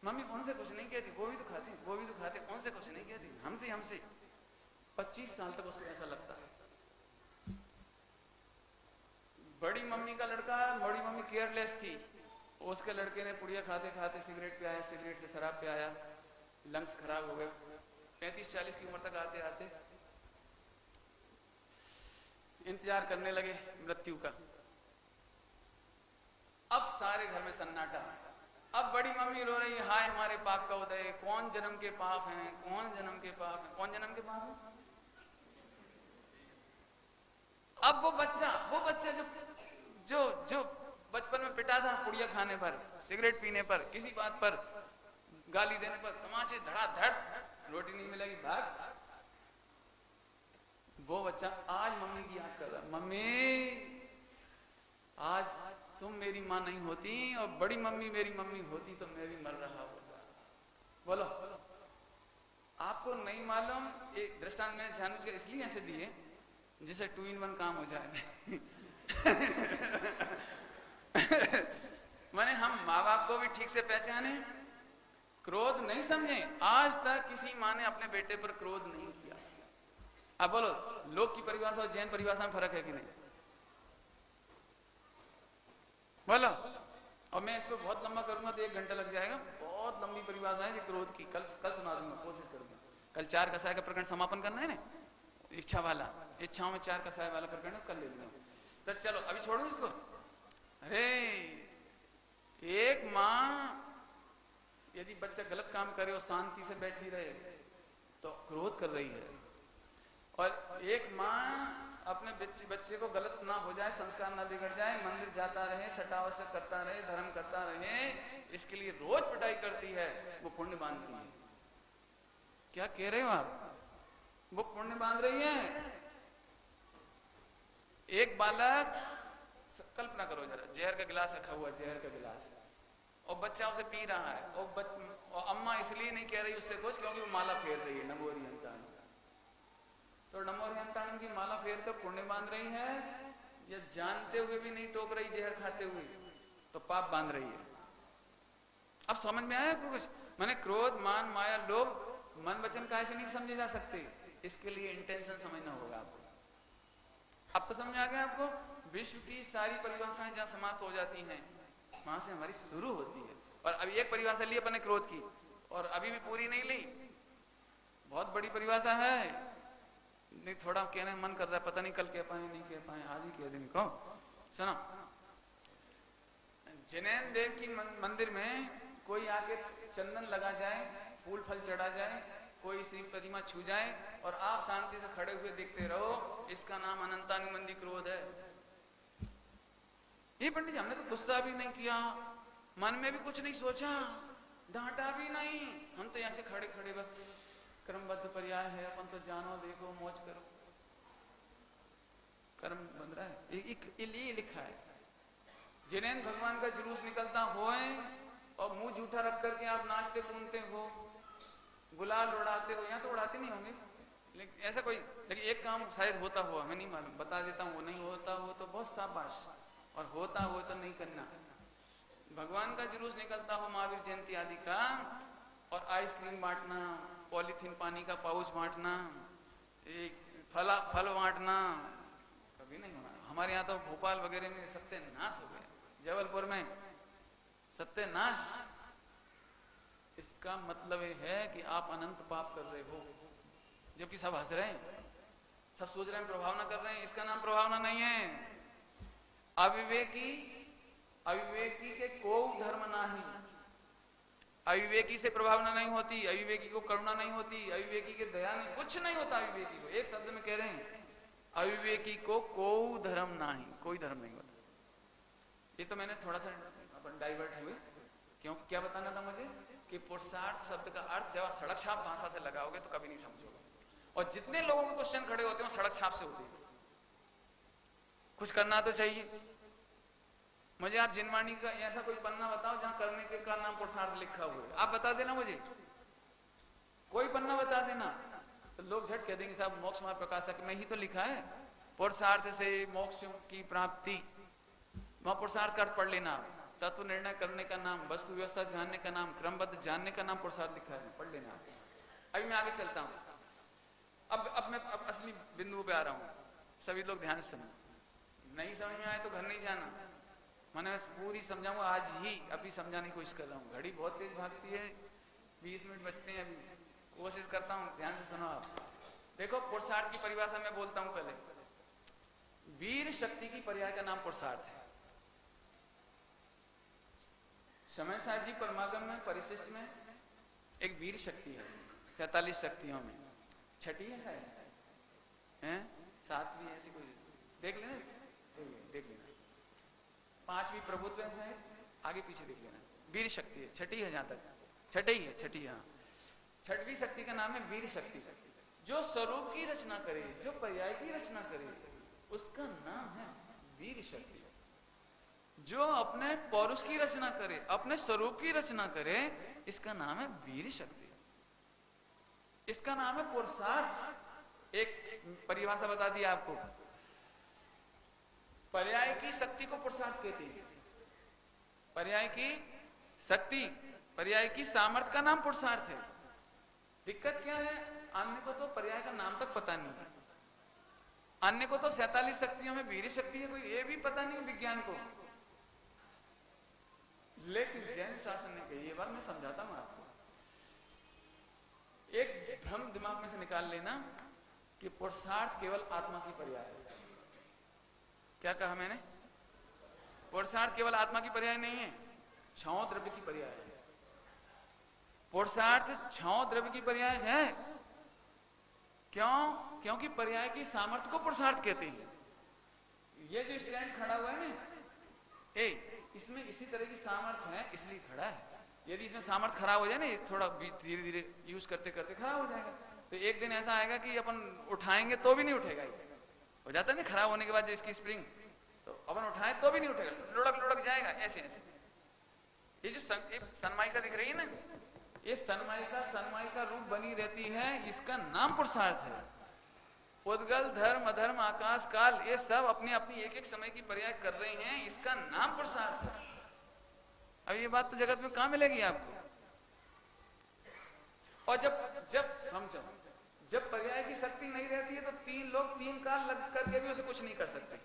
मम्मी उनसे कुछ नहीं कहती, वो भी तो खाते, वो भी तो खाते, उनसे कुछ नहीं कहती, हमसे 25 साल तक उसको ऐसा लगता है। बड़ी मम्मी का लड़का, बड़ी मम्मी केयरलेस थी, उसके लड़के ने पुड़िया खाते खाते सिगरेट पे आया, सिगरेट से शराब पे आया, लंग्स खराब हो गए, 35-40 की उम्र तक आते आते इंतजार करने लगे मृत्यु का। अब सारे घर में सन्नाटा। अब बड़ी मम्मी रो रही है, हाय हमारे पाप का उदय, कौन जन्म के पाप हैं, कौन जन्म के पाप हैं, कौन जन्म के पाप हैं। अब वो बच्चा जो बचपन में पिटा था पुड़िया खाने पर, सिगरेट पीने पर, किसी बात पर गाली देने पर, तमाचे धड़ाधड़, रोटी नहीं मिलेगी भाग, वो बच्चा आज मम्मी की याद कर रहा है, मम्मी आज तुम मेरी माँ नहीं होती और बड़ी मम्मी मेरी मम्मी होती तो मैं भी मर रहा होता। बोलो, आपको नहीं मालूम। एक दृष्टांत मैंने जानबूझकर इसलिए ऐसे दिए जिसे 2 in 1 काम हो जाए। माने हम माँ बाप को भी ठीक से पहचाने, क्रोध नहीं समझे। आज तक किसी माँ ने अपने बेटे पर क्रोध नहीं किया। अब बोलो, लोक की परिभाषा और जैन परिभाषा में फर्क है कि नहीं? बोलो। और मैं इस पर बहुत लंबा करूंगा तो 1 घंटा लग जाएगा। बहुत लंबी परिभाषा है क्रोध की, कल सुना दूंगा, कोशिश करूंगा। कल 4 कसाय का प्रकरण समापन करना है ना, इच्छा वाला, इच्छाओं में 4 कसाय वाला प्रकरण कल ले लूंगा। तो चलो अभी छोड़ो इसको। अरे एक माँ यदि बच्चा गलत काम करे और शांति से बैठी रहे तो क्रोध कर रही है, और एक माँ अपने बच्चे को गलत ना हो जाए, संस्कार ना बिगड़ जाए, मंदिर जाता रहे, सटावश्यक करता रहे, धर्म करता रहे, इसके लिए रोज पिटाई करती है, वो पुण्य बांधती है। क्या कह रहे हो आप? वो पुण्य बांध रही है। एक बालक, कल्पना करो जरा, जहर का गिलास रखा हुआ, जहर का गिलास, और बच्चा उसे पी रहा है, और अम्मा इसलिए नहीं कह रही उससे कुछ क्योंकि वो माला फेर रही है, नमोरी अंतान। तो नमोरी अंतान की माला फेर कर पुण्य बांध रही है, या जानते हुए भी नहीं टोक रही जहर खाते हुए तो पाप बांध रही है। अब समझ में आया कुछ? मैंने क्रोध, मान, माया, लोभ मन वचन का ऐसे नहीं समझे जा सकते, इसके लिए इंटेंशन समझना होगा आपको। अब तो समझ आ गया आपको? विश्व की सारी परिभाषाएं जहां समाप्त हो जाती हैं वहां से हमारी शुरू होती है। और अभी एक परिभाषा ली अपने क्रोध की, और अभी भी पूरी नहीं ली, बहुत बड़ी परिभाषा है। नहीं, थोड़ा कहने मन कर रहा है, पता नहीं कल कह पाए नहीं कह पाए, आज ही कह देंगे। कहो सुनो, जिनेन देव की मंदिर में कोई आके चंदन लगा जाए, फूल फल चढ़ा जाए, कोई श्री प्रतिमा छू जाए और आप शांति से खड़े हुए देखते रहो, इसका नाम अनंतानुबंधी क्रोध है। ये पंडित जी, हमने तो गुस्सा भी नहीं किया, मन में भी कुछ नहीं सोचा, डांटा भी नहीं, हम तो ऐसे खड़े खड़े बस कर्मबद्ध पर्याय है, अपन तो जानो देखो मौज करो, कर्म बन रहा है। ये लिखा है, जिनेन भगवान का जुलूस निकलता होए और मुंह जूठा रख करके आप नाचते कूदते हो, गुलाल उड़ाते हो, यहाँ तो उड़ाते नहीं होंगे, लेकिन ऐसा कोई, लेकिन एक काम शायद होता हो, हमें नहीं मालूम, बता देता हूँ, वो नहीं होता हो तो बहुत शाबाश, और होता हो तो नहीं करना। भगवान का जुलूस निकलता हो महावीर जयंती आदि का, और आइसक्रीम बांटना, पॉलीथीन पानी का पाउच बांटना, एक फल बांटना, कभी नहीं होना। हमारे यहाँ तो भोपाल वगैरह में सत्यानाश हो गया, जबलपुर में सत्यानाश। इसका मतलब ये है कि आप अनंत पाप कर रहे हो, जबकि सब हंस रहे हैं, सब सोच रहे हैं प्रभावना कर रहे हैं। इसका नाम प्रभावना नहीं है। अविवेकी के को धर्म नहीं, अविवेकी से प्रभावना नहीं होती, अविवेकी को करुणा नहीं होती, अविवेकी के दया नहीं, कुछ नहीं होता अविवेकी को। एक शब्द में कह रहे हैं, अविवेकी को कोई धर्म नहीं, कोई धर्म नहीं होता। ये तो मैंने थोड़ा सा अपन डाइवर्ट हुए, क्योंकि क्या बताना था मुझे कि पुरुषार्थ शब्द का अर्थ जब आप सड़क छाप भाषा से लगाओगे तो कभी नहीं समझोगे, और जितने लोगों के क्वेश्चन खड़े होते हैं वो सड़क छाप से होते हैं। कुछ करना तो चाहिए। मुझे आप जिनवाणी का ऐसा कोई पन्ना बताओ जहां करने के का नाम पुरुषार्थ लिखा हुआ है, आप बता देना मुझे। कोई पन्ना बता देना तो लोग झट कह देंगे साहब मोक्ष मार्ग प्रकाशक में ही तो लिखा है पुरुषार्थ से मोक्ष की प्राप्ति। वहां पुरुषार्थ का अर्थ पढ़ लेना, तत्व निर्णय करने का नाम, वस्तु व्यवस्था जानने का नाम, क्रमबद्ध जानने का नाम पुरुषार्थ लिखा है, पढ़ लेना। अभी मैं आगे चलता हूं। अब मैं असली बिंदु पे आ रहा हूं, सभी लोग ध्यान से सुनो। नहीं समझ में आए तो घर नहीं जाना, मैंने पूरी समझाऊंगा आज ही, अभी समझाने की कोशिश कर रहा हूँ। घड़ी बहुत तेज भागती है, 20 मिनट बचते हैं अभी, कोशिश करता हूँ, ध्यान से सुनो आप। देखो पुरुषार्थ की परिभाषा मैं बोलता हूँ पहले। वीर शक्ति की पर्याय का नाम पुरुषार्थ है। समय सार जी परमागम में परिशिष्ट में एक वीर शक्ति है 47 शक्तियों में, छठी है, सातवीं ऐसी कोई देख लेना, देख लेना। 5वीं प्रभुत्व है, आगे पीछे देख लेना। वीर शक्ति है, छठी है, जहां तक छठी है, छठी। हाँ, 6वीं शक्ति का नाम है वीर शक्ति। जो स्वरूप की रचना करे, जो पर्याय की रचना करे, उसका नाम है वीर शक्ति। जो अपने पौरुष की रचना करे, अपने स्वरूप की रचना करे, इसका नाम है वीर शक्ति। इसका नाम है पुरुषार्थ। एक परिभाषा बता दी आपको, पर्याय की शक्ति को पुरुषार्थ कहते हैं। पर्याय की शक्ति, पर्याय की सामर्थ्य का नाम पुरुषार्थ है। दिक्कत क्या है, अन्य को तो पर्याय का नाम तक पता नहीं है। अन्य को तो 47 शक्तियों में वीर शक्ति है, कोई ये भी पता नहीं विज्ञान को। लेकिन जैन शासन ने कही, ये बात मैं समझाता हूं आपको। एक भ्रम दिमाग में से निकाल लेना कि पुरुषार्थ केवल आत्मा की पर्याय है। क्या कहा मैंने? पुरुषार्थ केवल आत्मा की पर्याय नहीं है, 6 द्रव्य की पर्याय है। पुरुषार्थ 6 द्रव्य की पर्याय है। क्यों? क्योंकि पर्याय की सामर्थ्य को पुरुषार्थ कहते हैं। ये जो स्टैंड खड़ा हुआ है ना, इसमें इसी तरह की सामर्थ्य है, इसलिए खड़ा है। यदि इसमें सामर्थ्य खराब हो जाए ना, थोड़ा धीरे धीरे यूज करते करते खराब हो जाएगा, तो एक दिन ऐसा आएगा कि अपन उठाएंगे तो भी नहीं उठेगा। हो जाता है ना खराब होने के बाद जो इसकी स्प्रिंग, तो अपन उठाए तो भी नहीं उठेगा, लुढ़क लुढ़क जाएगा ऐसे ऐसे। ये जो सनमाइका दिख रही है ना, ये सनमाइका रूप बनी रहती है, इसका नाम पुरुषार्थ है। उद्गल, धर्म, अधर्म, आकाश, काल, ये सब अपनी अपनी एक एक समय की पर्याय कर रहे हैं, इसका नाम पुरुषार्थ है। अब ये बात तो जगत में कहां मिलेगी आपको? और जब समझो, जब पर्याय की शक्ति नहीं रहती है तो 3 लोग 3 काल लग करके भी उसे कुछ नहीं कर सकते।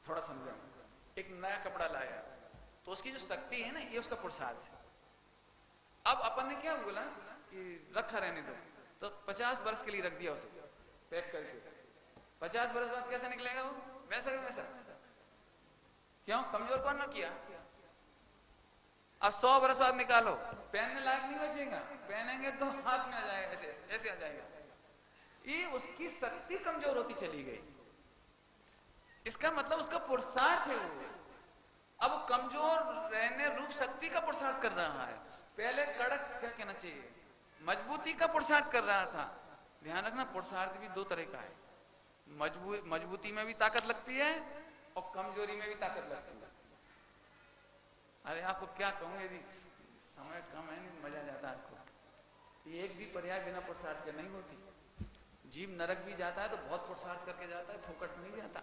थोड़ा समझो, एक नया कपड़ा लाया तो उसकी जो शक्ति है ना, ये उसका पुरुषार्थ है। अब अपन ने क्या बोला कि रखा रहने दो, तो 50 वर्ष के लिए रख दिया उसे पैक करके। 50 वर्ष बाद कैसा निकलेगा वो? वैसा ही वैसा। क्यों? कमजोर कौन ना किया। अब 100 वर्ष बाद निकालो, पहनने लायक नहीं बचेगा, पहनेंगे तो हाथ में आ जाएगा, ऐसे ऐसे आ जाएगा। ये उसकी शक्ति कमजोर होती चली गई। इसका मतलब उसका पुरुषार्थ है वो। अब वो कमजोर रहने रूप शक्ति का पुरुषार्थ कर रहा है। पहले कड़क, क्या कहना चाहिए, मजबूती का पुरुषार्थ कर रहा था। ध्यान रखना, पुरुषार्थ भी 2 तरह का है। मजबूती में भी ताकत लगती है और कमजोरी में भी ताकत लगती है। अरे आपको क्या कहूं, यदि समय कम है, नहीं मजा जाता आपको। एक भी पर्याय बिना पुरुषार्थ के नहीं होती। जीव नरक भी जाता है तो बहुत पुरुषार्थ करके जाता है, फोकट नहीं जाता।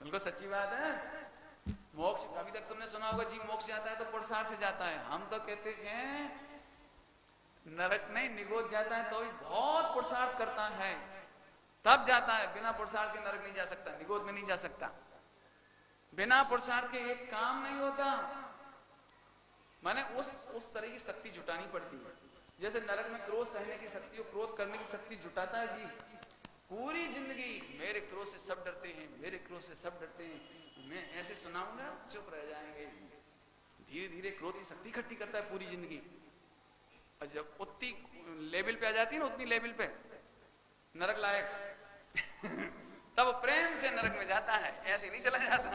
बिल्कुल सच्ची बात है। मोक्ष, अभी तक तुमने सुना होगा जीव मोक्ष जाता है तो पुरुषार्थ से जाता है। हम तो कहते हैं नरक नहीं, निगोद जाता है तो भी बहुत पुरुषार्थ करता है तब जाता है। बिना पुरुषार्थ के नरक नहीं जा सकता, निगोद में नहीं जा सकता। बिना पुरुषार्थ के एक काम नहीं होता। माने उस तरह की शक्ति जुटानी पड़ती है। जैसे नरक में क्रोध सहने की शक्ति और क्रोध करने की शक्ति जुटाता है जी। पूरी जिंदगी मेरे क्रोध से सब डरते हैं, मेरे क्रोध से सब डरते हैं, मैं ऐसे सुनाऊंगा चुप रह जाएंगे। धीरे धीरे क्रोध की शक्ति इकट्ठी करता है पूरी जिंदगी। और जब उतनी लेवल पे आ जाती है ना, उतनी लेवल पे नरक लायक तब प्रेम से नरक में जाता है, ऐसे नहीं चला जाता।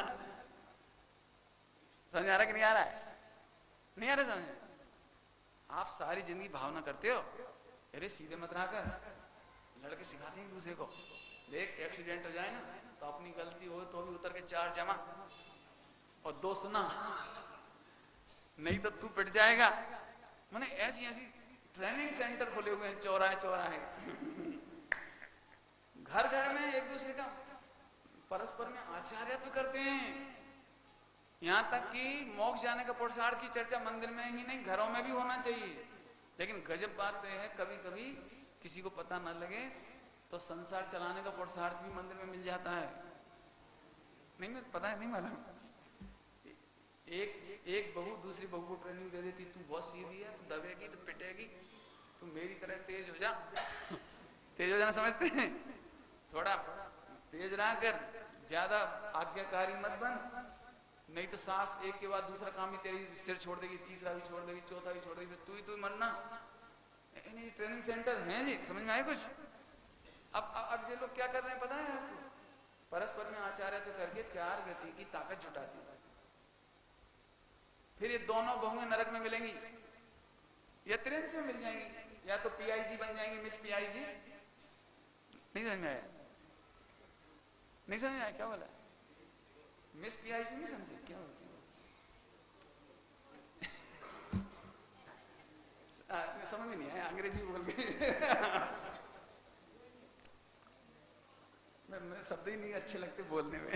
समझ आ रहा कि नहीं आ रहा है? नहीं आ रहा समझ? आप सारी जिंदगी भावना करते हो, अरे सीधे मत रहा कर। लड़के सिखाते हैं दूसरे को, देख एक्सीडेंट हो जाए ना तो अपनी गलती हो तो भी उतर के 4 जमा और 2 सुना, नहीं तो तू पिट जाएगा। मैंने ऐसी ऐसी ट्रेनिंग सेंटर खोले हुए हैं चौराहे चौराहे। घर घर में एक दूसरे का परस्पर में आचार्यत्व करते हैं। यहां तक कि मोक्ष जाने का पुरुषार्थ की चर्चा मंदिर में ही नहीं घरों में भी होना चाहिए। लेकिन गजब बात तो है, कभी कभी किसी को पता न लगे तो संसार चलाने का पुरुषार्थ भी मंदिर में मिल जाता है। नहीं मुझे पता है, नहीं मालूम। एक बहू दूसरी बहू को ट्रेनिंग दे देती, तू बहुत सीधी है, तू दबेगी तो पिटेगी, तू मेरी तरह तेज हो जा। तेज हो जाना समझते हैं? थोड़ा तेज रहा कर, ज्यादा आज्ञाकारी मत बन, नहीं तो सास एक के बाद दूसरा काम भी तेरी सिर छोड़ देगी, तीसरा भी छोड़ देगी, चौथा भी छोड़ देगी, फिर तू ही मरना। ट्रेनिंग सेंटर है जी, समझ में आए कुछ? अब ये लोग क्या कर रहे हैं पता है आपको? परस्पर में आचार्य तो करके चार गति की ताकत जुटाती है। फिर ये दोनों बहुएं नरक में मिलेंगी या त्रिंश में मिल जाएंगी, या तो पीआईजी बन जाएंगी, मिस पीआईजी। नहीं समझ में आया? नहीं समझ में आया? क्या बोला? मिस पीआईजी नहीं समझे? क्या बोला? समझ में नहीं आया, अंग्रेजी बोल गए। मैं शब्द ही नहीं अच्छे लगते बोलने में।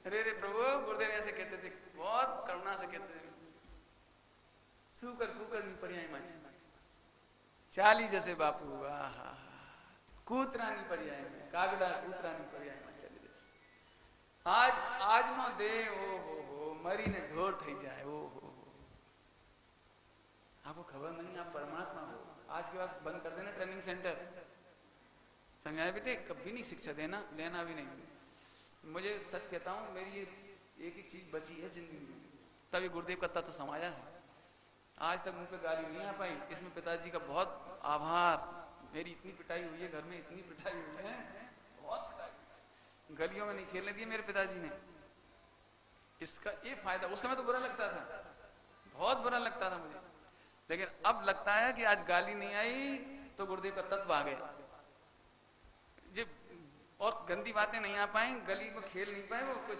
अरे रे प्रभु, गुरुदेव ऐसे कहते थे, बहुत करुणा से कहते थे, सूकर कुकर नहीं पढ़िया माच चाली जैसे बापू, कूतरा नहीं पढ़िया में, कागड़ा कूतरा नहीं पढ़िया में चले जैसे। आज नो दे ओ हो मरी ने ढोर थई जाए ओ हो। आपको खबर नहीं, आप परमात्मा हो। आज के बाद बंद कर देना ट्रेनिंग सेंटर। समझाए बेटे, कभी नहीं शिक्षा देना, लेना भी नहीं। मुझे सच कहता हूं, मेरी ये एक ही चीज बची है जिंदगी में, तभी गुरुदेव का तत्व समाया है। आज तक मुंह पे गाली नहीं आ पाई। इसमें पिताजी का बहुत आभार। मेरी इतनी पिटाई हुई है घर में, इतनी पिटाई हुई है, बहुत पिटाई। गलियों में नहीं खेलने दिए मेरे पिताजी ने। इसका ये फायदा, उस समय तो बुरा लगता था, बहुत बुरा लगता था मुझे, लेकिन अब लगता है कि आज गाली नहीं आई तो गुरुदेव का तत्व आ गया। और गंदी बातें नहीं आ पाए, गली में खेल नहीं पाए, वो कुछ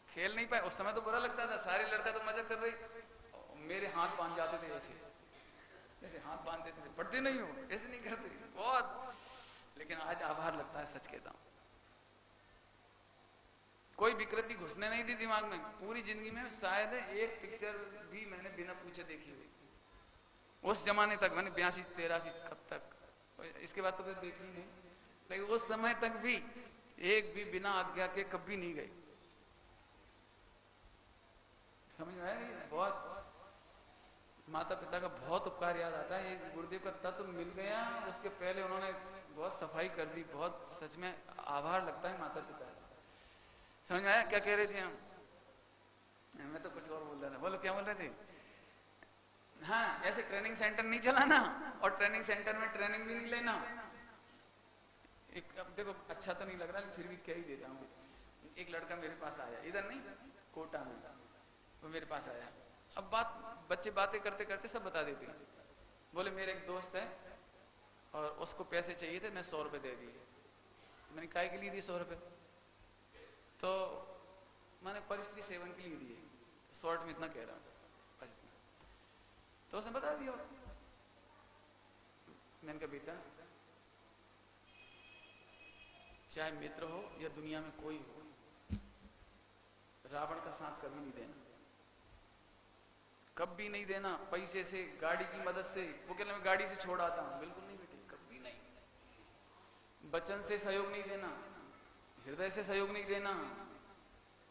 खेल नहीं पाए। उस समय तो बुरा लगता था, सारे लड़का तो मजा कर रहे, मेरे हाथ बांध जाते थे ऐसे हाथ बांध देते थे, पढ़ते नहीं हो, ऐसे नहीं करते बहुत। लेकिन आज आभार लगता है, सच कहता हूं। कोई विकृति घुसने नहीं दी दिमाग में। पूरी जिंदगी में शायद एक पिक्चर भी मैंने बिना पूछे देखी हुई, उस जमाने तक। मैंने 82-83 कब तक, इसके बाद तो फिर देखी नहीं, लेकिन उस समय तक भी एक भी बिना आज्ञा के कभी नहीं गई। समझ में आया? बहुत माता पिता का बहुत उपकार याद आता है। एक गुरुदेव का तत्व मिल गया, उसके पहले उन्होंने बहुत सफाई कर दी। बहुत सच में आभार लगता है माता पिता। समझ में आया क्या कह रहे थे हम? मैं तो कुछ और बोल रहा था। बोलो क्या बोल रहे थे? हाँ, ऐसे ट्रेनिंग सेंटर नहीं चलाना, और ट्रेनिंग सेंटर में ट्रेनिंग भी नहीं लेना। अब देखो, अच्छा तो नहीं लग रहा, फिर भी कह ही देता हूँ। एक लड़का मेरे पास आया, इधर नहीं, कोटा में, वो मेरे पास आया। अब बच्चे बातें करते करते सब बता देते हैं। बोले मेरे एक दोस्त है और उसको पैसे चाहिए थे, मैं 100 रुपए दे दिए। मैंने काय के लिए दिए 100 रुपए? तो मैंने परिस्थिति सेवन के लिए दिए, शॉर्ट में इतना कह रहा हूँ। तो उसने बता दिया। मैंने कहा बेटा, चाहे मित्र हो या दुनिया में कोई हो, रावण का साथ कभी नहीं देना, कभी नहीं देना। पैसे से, गाड़ी की मदद से, वो कहना मैं गाड़ी से छोड़ आता हूं, बिल्कुल नहीं बेटे, कभी नहीं। वचन से सहयोग नहीं देना, हृदय से सहयोग नहीं देना,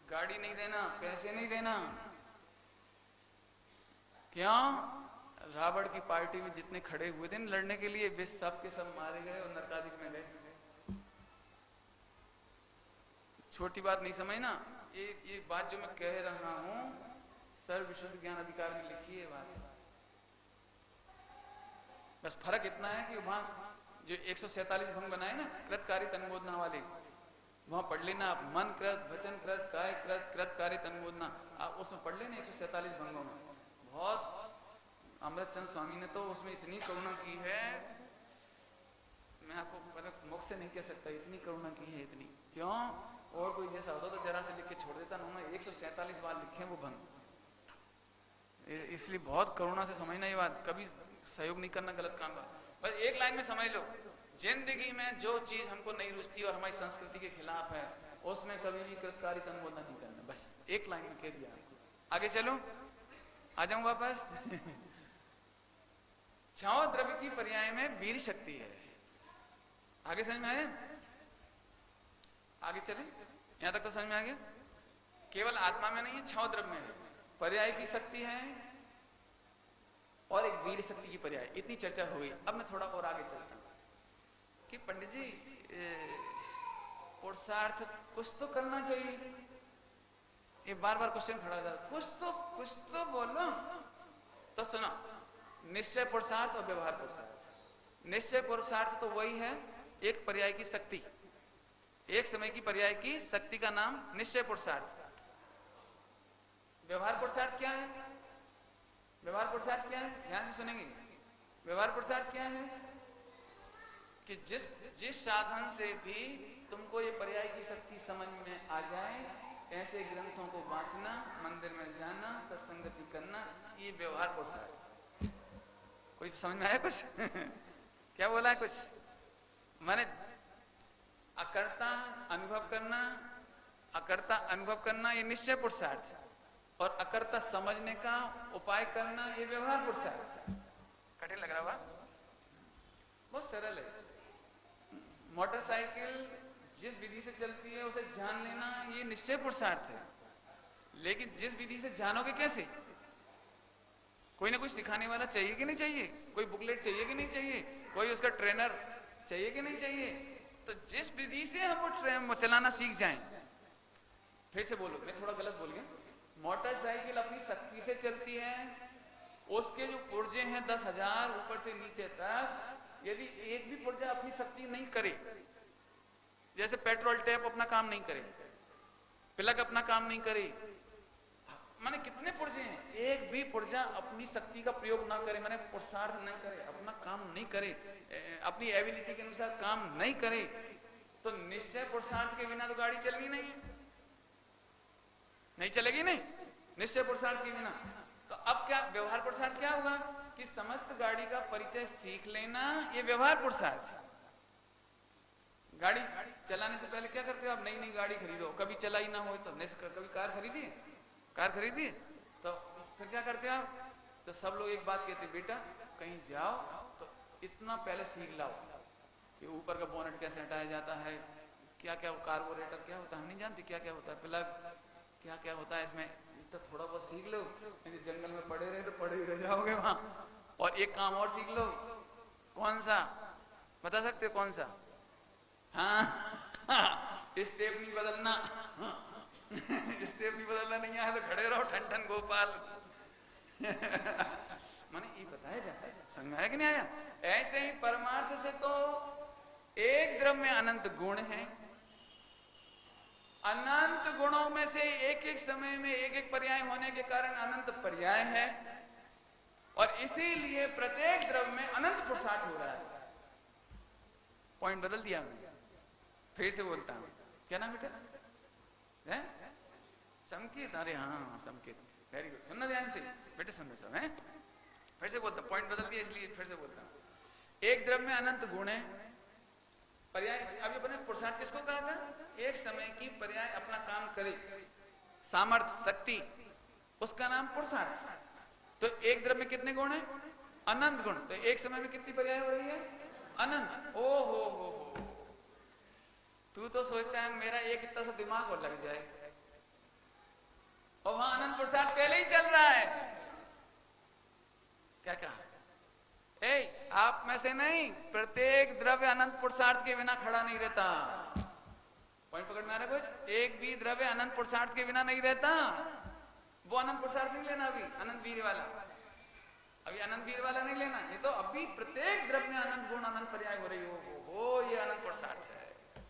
गाड़ी नहीं देना, पैसे नहीं देना। क्यों? रावण की पार्टी में जितने खड़े हुए थे लड़ने के लिए, वे सब के सब मारे गए और नरकादिक में गए। छोटी बात नहीं समझना। ये बात जो मैं कह रहा हूं, सर्व विशुद्ध ज्ञान अधिकार में लिखी है बात। बस फर्क इतना है कि वहां जो 147 भंग बनाए ना कृतकारी तन्मोदना वाले, वहां पढ़ लेना आप। मन कृत, वचन कृत, काय कृत, कृतकारी तन्मोदना, आप उसमें पढ़ लेना 147 भंगों में। बहुत अमृतचंद स्वामी ने तो उसमें इतनी करुणा की है, मैं आपको मुख से नहीं कह सकता, इतनी करुणा की है, इतनी। क्यों? और कोई जैसा होता तो जरा से लिख के छोड़ देता। उन्होंने 147 बार लिखे वो भंग। इसलिए बहुत करुणा से समझना ये बात, कभी सहयोग नहीं करना गलत काम का। बस एक लाइन में समझ लो, जिंदगी में जो चीज हमको नहीं रुचती और हमारी संस्कृति के खिलाफ है उसमें कभी भी कृतकार्यता अनुमोदन नहीं करना। बस एक लाइन में कह दिया। आगे चलो, आ जाऊं वापस। छाओ द्रव्य की पर्याय में वीर शक्ति है। आगे समझ में आया? आगे चले, यहां तक तो समझ में आ गया। केवल आत्मा में नहीं है, छाओ द्रव्य में है। पर्याय की शक्ति है और एक वीर शक्ति की पर्याय। इतनी चर्चा हो गई। अब मैं थोड़ा और आगे चलता हूं कि पंडित जी पुरुषार्थ कुछ तो करना चाहिए। ये बार बार क्वेश्चन खड़ा होता है, कुछ तो बोलो। तो सुनो, निश्चय पुरुषार्थ और व्यवहार पुरुषार्थ। निश्चय पुरुषार्थ तो वही है, एक पर्याय की शक्ति, एक समय की पर्याय की शक्ति का नाम निश्चय पुरुषार्थ। व्यवहार पुरुषार्थ क्या है? व्यवहार पुरुषार्थ क्या है? ध्यान से सुनेंगे। व्यवहार पुरुषार्थ क्या है कि जिस साधन से भी तुमको ये पर्याय की शक्ति समझ में आ जाए, ऐसे ग्रंथों को वांचना, मंदिर में जाना, सत्संगति करना, ये व्यवहार पुरुषार्थ। कोई समझ में आया कुछ? क्या बोला है कुछ? माने अकर्ता अनुभव करना, अकर्ता अनुभव करना ये निश्चय पुरुषार्थ, और अकर्ता समझने का उपाय करना ये व्यवहार पुरुषार्थ। कठिन लग रहा हुआ? बहुत सरल है। मोटरसाइकिल जिस विधि से चलती है उसे जान लेना ये निश्चय पुरुषार्थ है। लेकिन जिस विधि से जानोगे कैसे? कोई ना कोई सिखाने वाला चाहिए कि नहीं चाहिए? कोई बुकलेट चाहिए कि नहीं चाहिए? कोई उसका ट्रेनर चाहिए कि नहीं चाहिए? तो जिस विधि से हम वो ट्रेन चलाना सीख जाएं। फिर से बोलो, मैं थोड़ा गलत बोल गया। मोटरसाइकिल अपनी शक्ति से चलती है, उसके जो पुर्जे हैं 10,000 ऊपर से नीचे तक, यदि एक भी पुर्जा अपनी शक्ति नहीं करे, जैसे पेट्रोल टैप अपना काम नहीं करे, प्लग अपना काम नहीं करे, माने कितने पुर्जे हैं, एक भी पुर्जा अपनी शक्ति का प्रयोग ना करे, माने पुरुषार्थ नहीं करे, अपना काम नहीं करे, अपनी एबिलिटी के अनुसार काम नहीं करे, तो निश्चय पुरुषार्थ के बिना तो गाड़ी चलनी नहीं चलेगी नहीं, निश्चय पुरुषार्थ के बिना। तो अब क्या व्यवहार पुरुषार्थ क्या होगा कि समस्त गाड़ी का परिचय सीख लेना, ये व्यवहार पुरुषार्थ। गाड़ी चलाने से पहले क्या करते हो आप? नई गाड़ी खरीदो, कभी चला ही ना हो तो। कभी कार खरीदी तो फिर क्या करते हो आप? तो सब लोग एक बात कहते, बेटा कहीं जाओ तो इतना पहले सीख लाओ कि ऊपर का बोनट कैसे हटाया जाता है, क्या क्या कार्बोरेटर क्या होता है, हम नहीं जानते क्या क्या होता है, प्लग क्या क्या होता है इसमें, तो थोड़ा बहुत सीख लो। जंगल में पड़े रहे तो पड़े ही रह जाओगे वहां। और एक काम और सीख लो। कौन सा बता सकते हो? कौन सा? हाँ, स्टेप नहीं बदलना। स्टेप नहीं बदलना नहीं आया तो खड़े रहो ठन गोपाल। माने ये बताया जाता है, समझ में आया कि नहीं आया? ऐसे ही परमार्थ से तो एक द्रव्य में अनंत गुण है, अनंत गुणों में से एक एक समय में एक एक पर्याय होने के कारण अनंत पर्याय है, और इसीलिए प्रत्येक द्रव्य में अनंत पुरुषार्थ हो रहा है। पॉइंट बदल दिया मैंने, फिर से बोलता हूं। क्या नाम बेटा? संकेत? अरे हाँ संकेत, वेरी गुड। सुनना ध्यान से बेटे, सुनना सब है। फिर से बोलता, पॉइंट बदल दिया इसलिए फिर से बोलता हूं। एक द्रव्य में अनंत गुण है, पर्याय। अभी अपने पुरुषार्थ किसको कहा था? एक समय की पर्याय अपना काम करे, सामर्थ्य शक्ति, उसका नाम पुरुषार्थ। तो एक द्रव्य में कितने गुण है? अनंत गुण। तो एक समय में कितनी पर्याय हो रही है? अनंत। ओ हो, तू तो सोचता है मेरा एक इतना सा दिमाग और लग जाए, और वहां अनंत पुरुषार्थ पहले ही चल रहा है। क्या कहा? आप में से नहीं, प्रत्येक द्रव्य अनंत पुरुषार्थ के बिना खड़ा नहीं रहता। पॉइंट पकड़ में आ रहा कुछ? एक भी द्रव्य अनंत पुरुषार्थ के बिना नहीं रहता। वो अनंत पुरुषार्थ नहीं लेना, अभी अनंत वीर वाला, अभी अनंत वीर वाला नहीं लेना। ये तो अभी प्रत्येक द्रव्य में अनंत गुण अनंत पर्याय हो रही हो, ये अनंत पुरुषार्थ है।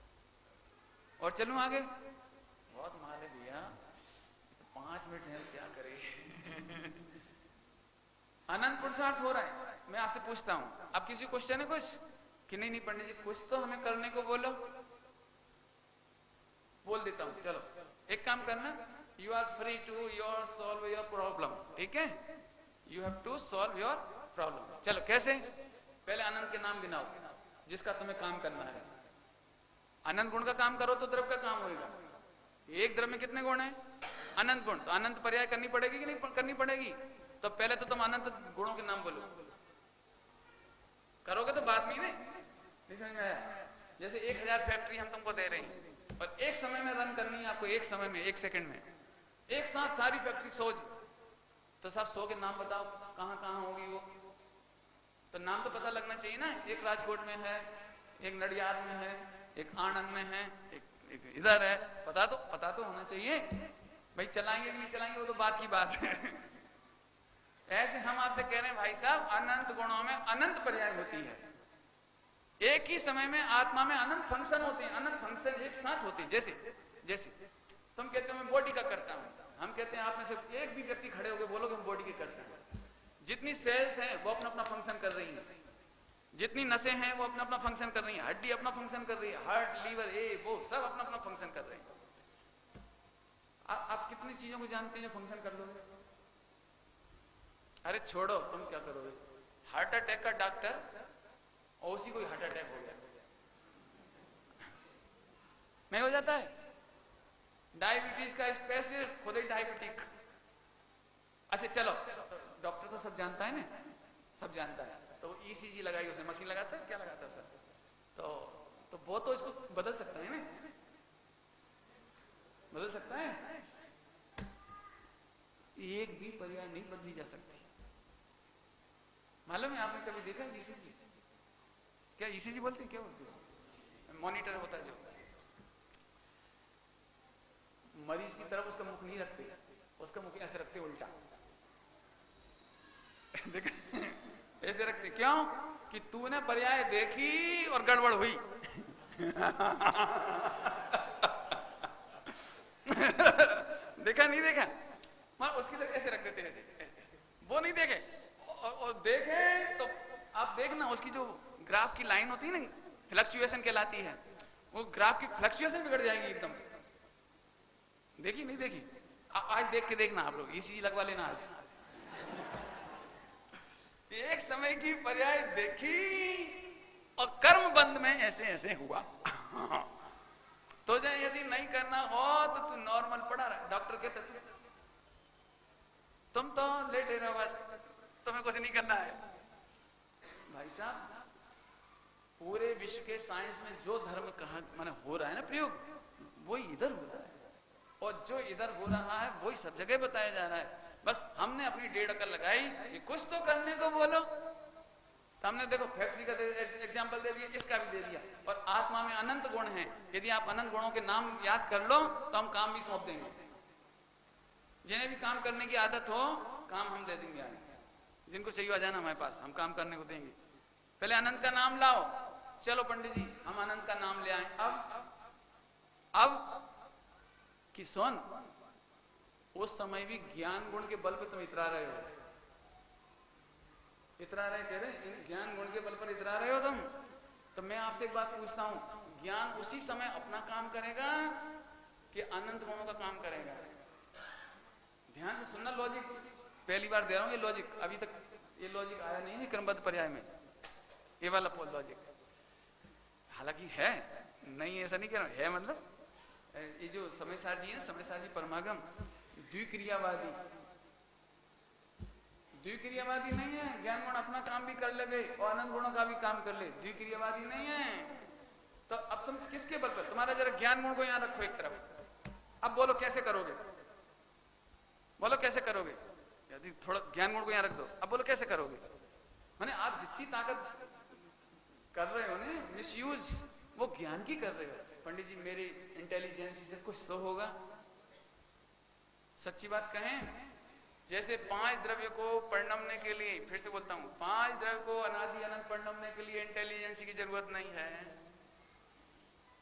और चलूं आगे? बहुत माल है भैया, 5 मिनट है, क्या करे। अनंत पुरुषार्थ हो रहा है। मैं आपसे पूछता हूं, अब किसी क्वेश्चन है कुछ कि नहीं पंडित जी कुछ तो हमें करने को बोलो। बोल देता हूं, चलो एक काम करना, you are free to your solve your problem, ठीक है? You have to solve your problem. चलो कैसे? पहले अनंत के नाम गिनाओ जिसका तुम्हें काम करना है। अनंत गुण का काम करो तो द्रव्य का काम होगा। एक द्रव्य में कितने गुण है? अनंत गुण। तो अनंत पर्याय करनी पड़ेगी कि नहीं करनी पड़ेगी? तो पहले तो तुम अनंत गुणों के नाम बोलो, करोगे तो बाद में ही नहीं समझ में आया? जैसे 1000 फैक्ट्री हम तुमको दे रहे हैं और एक समय में रन करनी है आपको, एक समय में, एक सेकंड में, एक साथ सारी फैक्ट्री 100, तो सब 100 के नाम बताओ कहां कहां होगी वो। तो नाम तो पता लगना चाहिए ना। एक राजकोट में है, एक नडियाद में है, एक आणंद में है, एक इधर है। पता तो होना चाहिए भाई। चलाएंगे कि नहीं चलाएंगे वो तो बात की बात है। ऐसे हम आपसे कह रहे हैं भाई साहब, अनंत गुणों में अनंत पर्याय होती है। एक ही समय में आत्मा में अनंत फंक्शन होते हैं, अनंत फंक्शन एक साथ होते हैं। जैसे तुम कहते हो मैं बॉडी का करता हूं, हम कहते हैं आप में से एक भी व्यक्ति खड़े होकर बोलोगे हम बॉडी के करते हैं। जितनी सेल्स हैं वो अपना अपना फंक्शन कर रही हैं, जितनी नसें हैं वो अपना अपना फंक्शन कर रही हैं, हड्डी अपना फंक्शन कर रही है, हार्ट, लीवर, वो सब अपना अपना फंक्शन कर रहे हैं। आप कितनी चीजों को जानते हैं जो फंक्शन कर दोगे? अरे छोड़ो, तुम क्या करोगे? हार्ट अटैक का डॉक्टर और उसी को हार्ट अटैक हो गया, नहीं हो जाता है? डायबिटीज का स्पेशलिस्ट खुद ही डायबिटिक। अच्छा चलो, डॉक्टर तो सब जानता है ना, सब जानता है। तो ईसीजी लगाई, उसने मशीन लगाता है, क्या लगाता है सर? तो वो तो इसको बदल सकता है ना, बदल सकता है। एक भी पर्याय नहीं बदली जा सकती। मालूम है आपने कभी देखा ईसीजी? क्या ईसीजी बोलते हैं? क्या बोलते हैं? मॉनिटर होता है जो, मरीज की तरफ उसका मुख नहीं रखते, उसका मुख ऐसे रखते उल्टा। देखा? ऐसे रखते क्यों? कि तूने पर्याय देखी और गड़बड़ हुई। देखा नहीं देखा? उसकी तरफ ऐसे रख देते हैं, वो नहीं देखे और देखे तो आप देखना उसकी जो ग्राफ की लाइन होती है ना, फ्लक्चुएशन कहलाती है, वो ग्राफ की फ्लक्चुएशन बिगड़ जाएगी एकदम। देखी नहीं देखी? आज देख के देखना आप लोग, ईसीजी लगवा लेना आज। एक समय की पर्याय देखी और कर्म बंद में ऐसे ऐसे हुआ। तो जो यदि नहीं करना हो तो तू नॉर्मल पड़ा रहा। डॉक्टर कहते तुम तो लेटे रहो बस, तुम्हें कुछ नहीं करना है। भाई साहब, पूरे विश्व के साइंस में जो धर्म कहा माने हो रहा है ना प्रयोग, वो इधर हो रहा है, और जो इधर हो रहा है वही सब जगह बताया जा रहा है। बस हमने अपनी 1.5 अकल लगाई कि कुछ तो करने को बोलो। तो हमने देखो फैक्ट्री का एग्जाम्पल दे दिया, इसका भी दे दिया। और आत्मा में अनंत गुण हैं, यदि आप अनंत गुणों के नाम याद कर लो तो हम काम भी सौंप देंगे। जिन्हें भी काम करने की आदत हो, काम हम दे देंगे। जिनको चाहिए आ जाना हमारे पास, हम काम करने को देंगे। पहले अनंत का नाम लाओ। चलो पंडित जी, हम अनंत का नाम ले आए। अब कि सुन, उस समय भी ज्ञान गुण के बल पर तुम इतरा रहे हो, इतरा रहे, कह रहे ज्ञान गुण के बल पर इतरा रहे हो तुम। तो मैं आपसे एक बात पूछता हूं, ज्ञान उसी समय अपना काम करेगा कि अनंत गुणों का काम करेगा? ध्यान से सुनना, लॉजिक पहली बार दे रहा हूं ये लॉजिक। अभी तक ये लॉजिक आया नहीं है क्रमबद्ध पर्याय में, ये वाला लॉजिक। हालांकि है, नहीं ऐसा नहीं कह रहा हूं, है मतलब ये जो समयसार जी है, समयसार जी परमागम द्विक्रियावादी नहीं है। ज्ञान गुण अपना काम भी कर ले और अनंत गुणों का भी काम कर ले, द्विक्रियावादी नहीं है। तो अब तुम किसके बल पर? तुम्हारा जरा ज्ञान गुण को यहां रखो एक तरफ। अब बोलो कैसे करोगे? बोलो कैसे करोगे? यदि थोड़ा ज्ञान गुण को यहां रख दो, अब बोलो कैसे करोगे? माने आप जितनी ताकत कर रहे हो ना मिसयूज, वो ज्ञान की कर रहे हो। पंडित जी मेरी इंटेलिजेंस से कुछ तो होगा। सच्ची बात कहें, जैसे 5 द्रव्य को परिणमने के लिए, फिर से बोलता हूं, 5 द्रव्य को अनादि अनंत परिणमने के लिए इंटेलिजेंस की जरूरत नहीं है।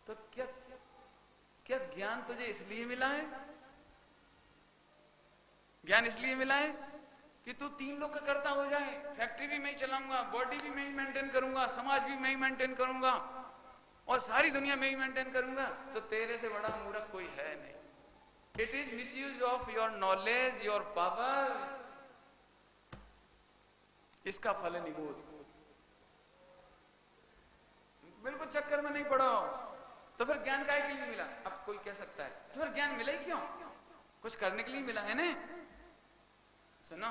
तो क्या ज्ञान तुझे इसलिए मिला है? ज्ञान इसलिए मिला है कि तू 3 लोग का करता हो जाए। फैक्ट्री भी मैं ही चलाऊंगा, बॉडी भी मैं ही मेंटेन करूंगा, समाज भी मैं ही मेंटेन करूंगा और सारी दुनिया में ही मेंटेन करूंगा। तो तेरे से बड़ा मूर्ख कोई है नहीं। It is misuse of your knowledge, your power. इसका फल है निबोध। बिल्कुल चक्कर में नहीं पड़ो। तो फिर ज्ञान काहे के लिए मिला? अब कोई कह सकता है तो फिर ज्ञान मिला ही क्यों? कुछ करने के लिए मिला है ना? सुनो,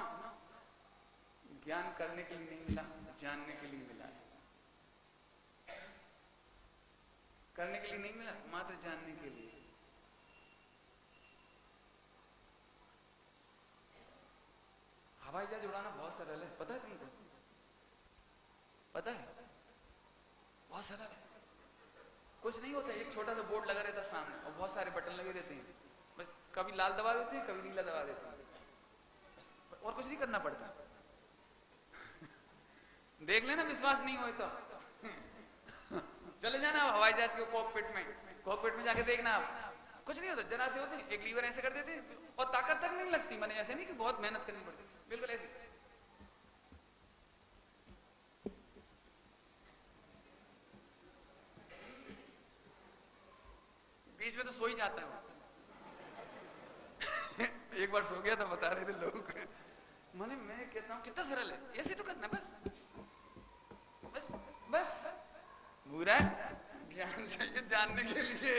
ज्ञान करने के लिए नहीं मिला, जानने के लिए मिला है। करने के लिए नहीं मिला, मात्र जानने के लिए। हवाई जहाज उड़ाना बहुत सरल है, पता है तुमको? पता है? बहुत सरल है, कुछ नहीं होता। एक छोटा सा बोर्ड लगा रहता सामने और बहुत सारे बटन लगे रहते हैं। बस कभी लाल दबा देते हैं, कभी नीला दबा देते हैं, और कुछ नहीं करना पड़ता। देख लेना, विश्वास नहीं हो तो चले जाना हवाई जहाज के कॉकपिट में जाके देखना आप, कुछ नहीं होता। जरा से होते, एक लीवर ऐसे कर देते और ताकत तक नहीं लगती। मैंने ऐसे नहीं कि बहुत मेहनत करनी पड़ती, बिल्कुल ऐसे। बीच में तो सो ही जाता है एक बार सो गया था, बता रहे थे लोग। मैं कहता हूँ कितना सरल है, ऐसे तो करना बस बस बस। बुरा ज्ञान चाहिए जानने के लिए।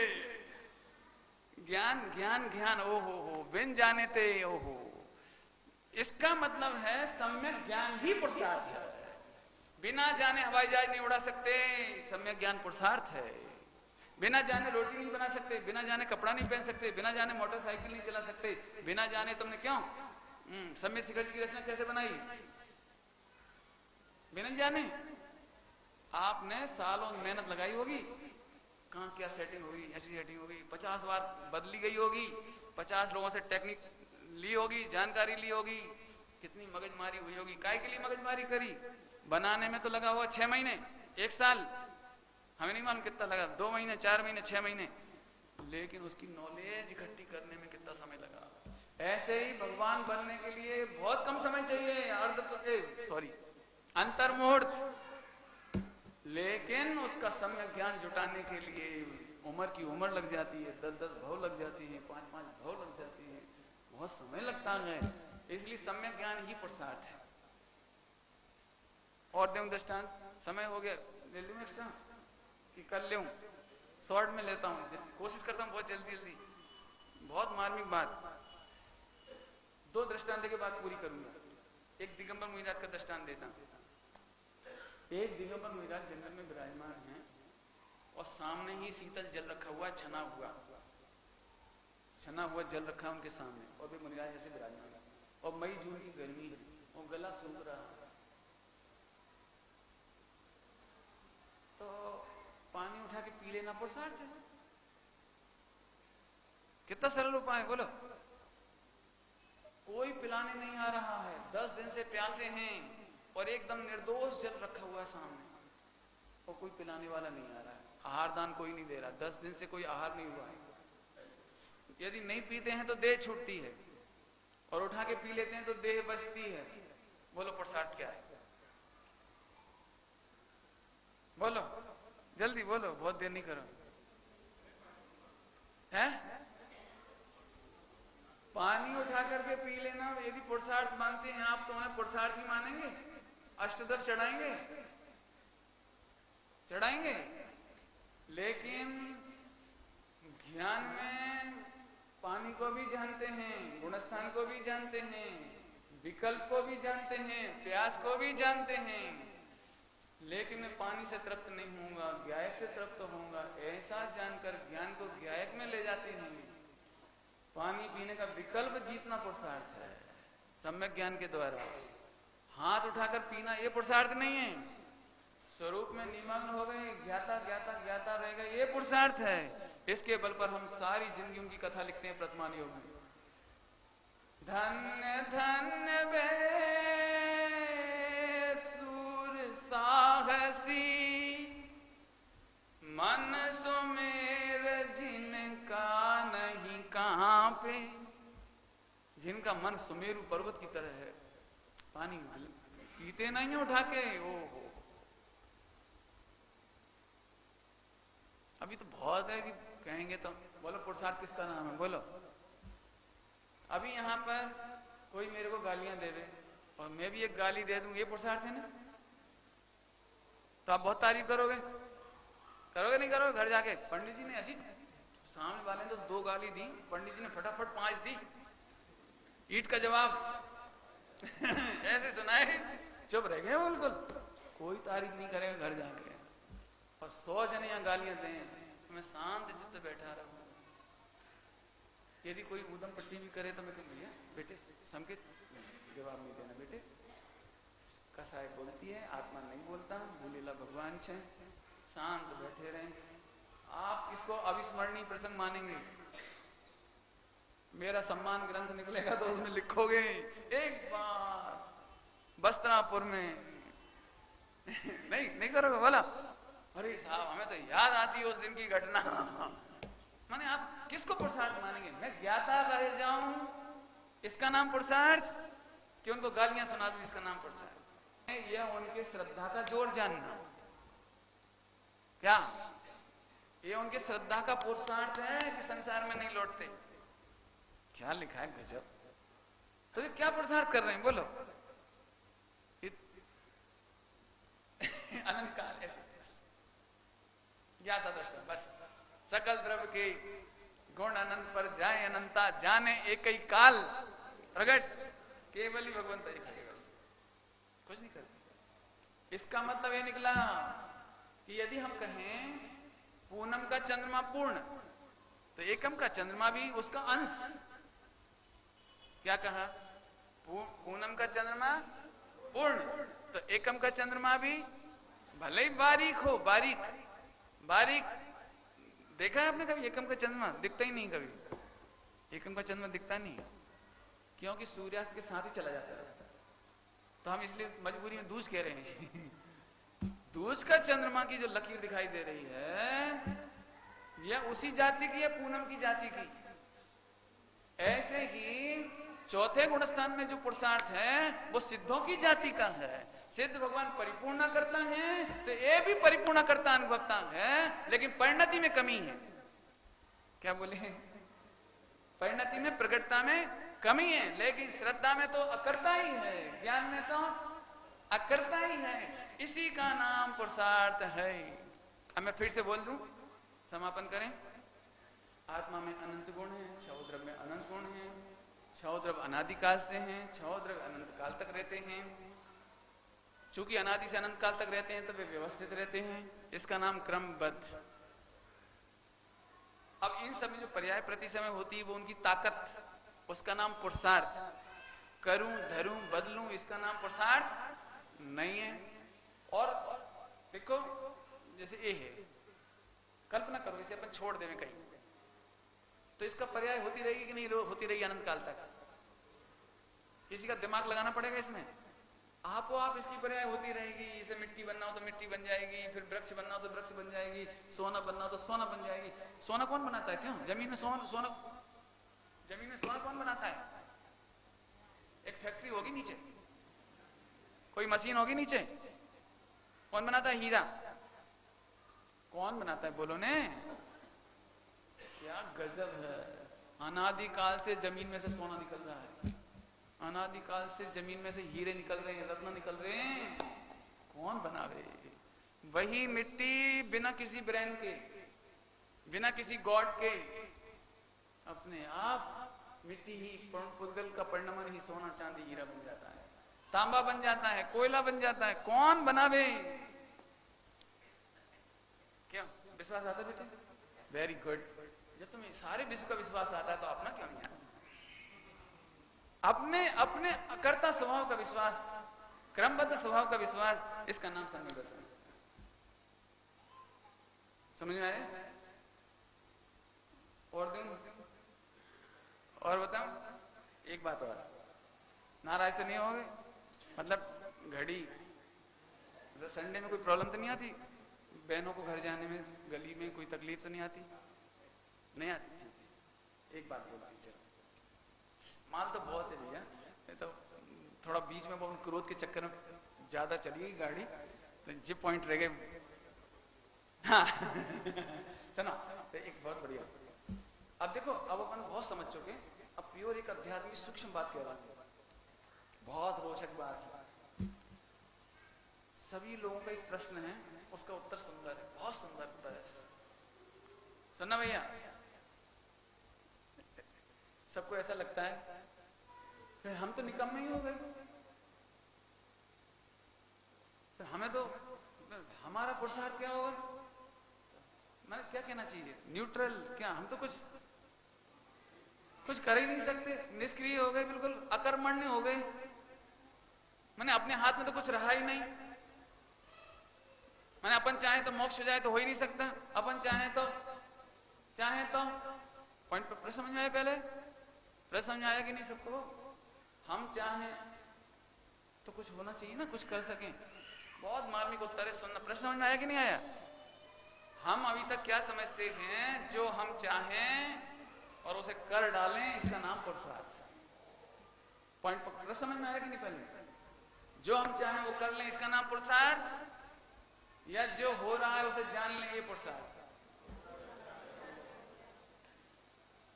ज्ञान ज्ञान ज्ञान, ओ हो बिन जाने थे, ओ हो। इसका मतलब है सम्यक ज्ञान ही पुरुषार्थ है। बिना जाने हवाई जहाज नहीं उड़ा सकते, सम्यक ज्ञान पुरुषार्थ है। बिना जाने रोटी नहीं बना सकते, बिना जाने कपड़ा नहीं पहन सकते, बिना जाने मोटरसाइकिल नहीं चला सकते, बिना जाने तुमने क्यों सम्यक सिगरेट की रचना कैसे बनाई? बिना जाने। आपने सालों मेहनत लगाई होगी, कहां क्या सेटिंग होगी, ऐसी सेटिंग होगी, 50 बार बदली गई होगी, 50 लोगों से टेक्निक ली होगी, जानकारी ली होगी, कितनी मगजमारी हुई होगी। काय के लिए मगजमारी करी? बनाने में तो लगा हुआ 6 महीने, 1 साल, हमें नहीं मालूम कितना लगा, 2 महीने, 4 महीने, 6 महीने, लेकिन उसकी नॉलेज इकट्ठी करने में कितना समय लगा। ऐसे ही भगवान बनने के लिए बहुत कम समय चाहिए, अंतर्मुहूर्त। लेकिन उसका सम्यक ज्ञान जुटाने के लिए उम्र की उम्र लग जाती है, 10-10 भव लग जाती है, 5-5 भव लग जाती है, बहुत समय लगता है। इसलिए सम्यक ज्ञान ही पुरुषार्थ है। और दूं दृष्टांत, समय हो गया, ले लूं एक्स्ट्रा कि कर लूं? शॉर्ट में लेता हूं, कोशिश करता हूं बहुत जल्दी जल्दी। बहुत मार्मिक बात, 2 दृष्टांत के बाद पूरी करूंगा। एक दिगंबर मुनिराज का दृष्टांत देता हूं। एक दिगंबर मुनिराज जंगल में विराजमान हैं और सामने ही शीतल जल रखा हुआ, छना हुआ जल रखा उनके सामने, और वे मुनिराज ऐसे विराजमान है और मई जून की गर्मी है और गला सूख रहा है। तो पानी उठा के पी लेना पुरुषार्थ है। कितना सरल उपाय है, बोलो। कोई पिलाने नहीं आ रहा है, 10 दिन से प्यासे हैं और एकदम निर्दोष जल रखा हुआ है सामने, और कोई पिलाने वाला नहीं आ रहा है, आहार दान कोई नहीं दे रहा, 10 दिन से कोई आहार नहीं हुआ है। यदि नहीं पीते हैं तो देह छूटती है, और उठा के पी लेते हैं तो देह बचती है। बोलो पुरुषार्थ क्या है? बोलो जल्दी बोलो, बहुत देर नहीं करो। है पानी उठा करके पी लेना यदि पुरुषार्थ मानते हैं आप, तो उन्हें पुरुषार्थ ही मानेंगे? अष्टदश चढ़ाएंगे। लेकिन ज्ञान में पानी को भी जानते हैं, गुणस्थान को भी जानते हैं, विकल्प को भी जानते हैं, प्यास को भी जानते हैं, लेकिन मैं पानी से तृप्त नहीं होऊंगा, ज्ञायक से तृप्त होऊंगा, ऐसा जानकर ज्ञान को ज्ञायक में ले जाते हैं। पानी पीने का विकल्प जीतना पुरुषार्थ है सम्यक ज्ञान के द्वारा। हाथ उठाकर पीना ये पुरुषार्थ नहीं है। स्वरूप में निमग्न हो गए, ज्ञाता रह गए, ये पुरुषार्थ है। इसके बल पर हम सारी जिंदगी उनकी कथा लिखते हैं प्रथमान योग में। धन्य धन्य वे सूर साहसी, मन सुमेर जिनका नहीं कहां पे। जिनका मन सुमेरु पर्वत की तरह है, पानी पीते नहीं है उठा के। ओहो, अभी तो बहुत है कि कहेंगे तो बोलो पुरुषार्थ किसका नाम है, बोलो। अभी यहां पर कोई मेरे को गालियां देवे, और मैं भी एक गाली दे दूं, ये पुरुषार्थ है ना? तो आप बहुत तारीफ करोगे, करोगे नहीं करोगे? घर जाके पंडित जी ने ऐसी सामने वाले ने तो 2 गाली दी, पंडित जी ने फटाफट 5 दी, ईट का जवाब ऐसे सुनाए, चुप रह गए बिल्कुल, कोई तारीफ नहीं करेगा घर जाके। और 100 जने यहाँ गालियां दें, मैं शांत चित्त बैठा रहूं। यदि कोई ऊधम पट्टी भी करे तो मैं कहूँ भैया बेटे संकेत जवाब नहीं देना बेटे, कसाई बोलती है, आत्मा नहीं बोलता, भूलेला भगवान छे, शांत बैठे रहें। आप इसको अविस्मरणीय प्रसंग मानेंगे। मेरा सम्मान ग्रंथ निकलेगा तो उसमें लिखोगे एक बार बस्त्रापुर में नहीं करोगे? बोला अरे साहब हमें तो याद आती है उस दिन की घटना। माने आप किसको पुरुषार्थ मानेंगे? मैं ज्ञाता रह जाऊं इसका नाम पुरुषार्थ, कि उनको गालियां सुना दूं इसका नाम पुरुषार्थ? यह उनके श्रद्धा का जोर जानना, क्या ये उनके श्रद्धा का पुरुषार्थ है कि संसार में नहीं लौटते? क्या लिखा है गजब। तो ये क्या पुरुषार्थ कर रहे हैं बोलो? अनंत काल ऐसे ज्ञाता दृष्टा, बस सकल द्रव्य के गुण अनंत पर जाए अनंता, जाने एक ही काल प्रगट केवल ही भगवंत एक है, बस कुछ नहीं करते। इसका मतलब ये निकला कि यदि हम कहें पूनम का चंद्रमा पूर्ण, तो एकम का चंद्रमा भी उसका अंश। क्या कहा? पूनम का चंद्रमा पूर्ण, तो एकम का चंद्रमा भी भले ही बारीक हो, बारीक देखा है आपने कभी? एकम का चंद्रमा दिखता ही नहीं कभी, एकम का चंद्रमा दिखता नहीं, क्योंकि सूर्यास्त के साथ ही चला जाता है। तो हम इसलिए मजबूरी में दूज कह रहे हैं। दूज का चंद्रमा की जो लकीर दिखाई दे रही है, यह उसी जाति की है, पूनम की जाति की। ऐसे ही चौथे गुणस्थान में जो पुरुषार्थ है वो सिद्धों की जाति का है। सिद्ध भगवान परिपूर्ण करता है, तो ये भी परिपूर्ण करता अनुभवता है, लेकिन परिणति में कमी है। क्या बोले? परिणति में प्रकटता में कमी है, लेकिन श्रद्धा में तो अकर्ता ही है, ज्ञान में तो अकर्ता ही है। इसी का नाम पुरुषार्थ है। अब मैं फिर से बोल दूं, समापन करें। आत्मा में अनंत गुण है, क्षौद्रव्य में अनंत गुण है, क्षौद्रव्य अनादिकाल से हैं, क्षौद्रव्य अनंत काल तक रहते हैं। चूंकि अनादि से अनंत काल तक रहते हैं तो वे व्यवस्थित रहते हैं, इसका नाम क्रमबद्ध। अब इन सब में जो पर्याय प्रति समय होती है वो उनकी ताकत, उसका नाम पुरुषार्थ। करूं धरूं बदलूं, इसका नाम पुरुषार्थ नहीं है। और देखो जैसे ये है, कल्पना करो इसे अपन छोड़ दें कहीं, तो इसका पर्याय होती रहेगी कि नहीं होती रहेगी अनंत काल तक? किसी का दिमाग लगाना पड़ेगा इसमें। आप इसकी पर्याय होती रहेगी। इसे मिट्टी बनना हो तो मिट्टी बन जाएगी, फिर वृक्ष बनना हो तो वृक्ष बन जाएगी, सोना बनना हो तो सोना बन जाएगी। सोना कौन बनाता है? क्यों? जमीन में सोना कौन बनाता है? एक फैक्ट्री होगी नीचे, कोई मशीन होगी नीचे। कौन बनाता है? हीरा कौन बनाता है? बोलो ने। क्या गजब है। अनादिकाल से जमीन में से सोना निकल रहा है, अनादिकाल से जमीन में से हीरे निकल रहे हैं, रत्न निकल रहे हैं। कौन बनावे? वही मिट्टी बिना किसी ब्रेन के, बिना किसी गॉड के, अपने आप मिट्टी ही पुद्गल का परिणमन ही सोना चांदी हीरा बन जाता है, तांबा बन जाता है, कोयला बन जाता है। कौन बनावे? क्या विश्वास आता है बेटे? Very good. जब तुम्हें सारे विश्व का विश्वास आता है तो अपना क्यों नहीं आता? अपने अकर्ता स्वभाव का विश्वास, क्रमबद्ध स्वभाव का विश्वास, इसका नाम सम्यक दर्शन। समझ में आया? और दूं? और बताऊं एक बात और, नाराज तो नहीं होगे? मतलब घड़ी तो संडे में कोई प्रॉब्लम तो नहीं आती? बहनों को घर जाने में गली में कोई तकलीफ तो नहीं आती? नहीं आती। एक बात बोलती, चलो माल तो बहुत है भैया, तो थोड़ा बीच में बहुत क्रोध के चक्कर में ज्यादा चली गाड़ी, तो ये पॉइंट रह गए। हाँ सुना तो एक बहुत बढ़िया। अब देखो, अब अपन बहुत समझ चुके, अब प्योर एक अध्यात्मिक सूक्ष्म बात कह रहा हूं। बहुत रोचक बात है। सभी लोगों का एक प्रश्न है, उसका उत्तर सुंदर है, बहुत सुंदर उत्तर है। सुनना भैया, सबको ऐसा लगता है फिर हम तो निकम्मे ही हो गए, फिर हमें तो हमारा पुरुषार्थ क्या होगा? मैंने क्या कहना चाहिए, न्यूट्रल क्या, हम तो कुछ कर ही नहीं सकते, निष्क्रिय हो गए, बिल्कुल अकर्मण्य हो गए। मैंने अपने हाथ में तो कुछ रहा ही नहीं। मैंने अपन चाहे तो मोक्ष हो जाए तो हो ही नहीं सकता, अपन चाहे तो पॉइंट पर प्रश्न समझ आया, पहले प्रश्न समझ आया कि नहीं सबको? हम चाहे तो कुछ होना चाहिए ना, कुछ कर सकें। बहुत मार्मिक उत्तर है, सुनना। प्रश्न समझ में आया कि नहीं आया? हम अभी तक क्या समझते हैं, जो हम चाहें और उसे कर डालें, इसका नाम पुरुषार्थ। पॉइंट पर प्रश्न समझ में आया कि नहीं? पहले जो हम चाहें वो कर लें, इसका नाम पुरुषार्थ, या जो हो रहा है उसे जान लें, ये पुरुषार्थ।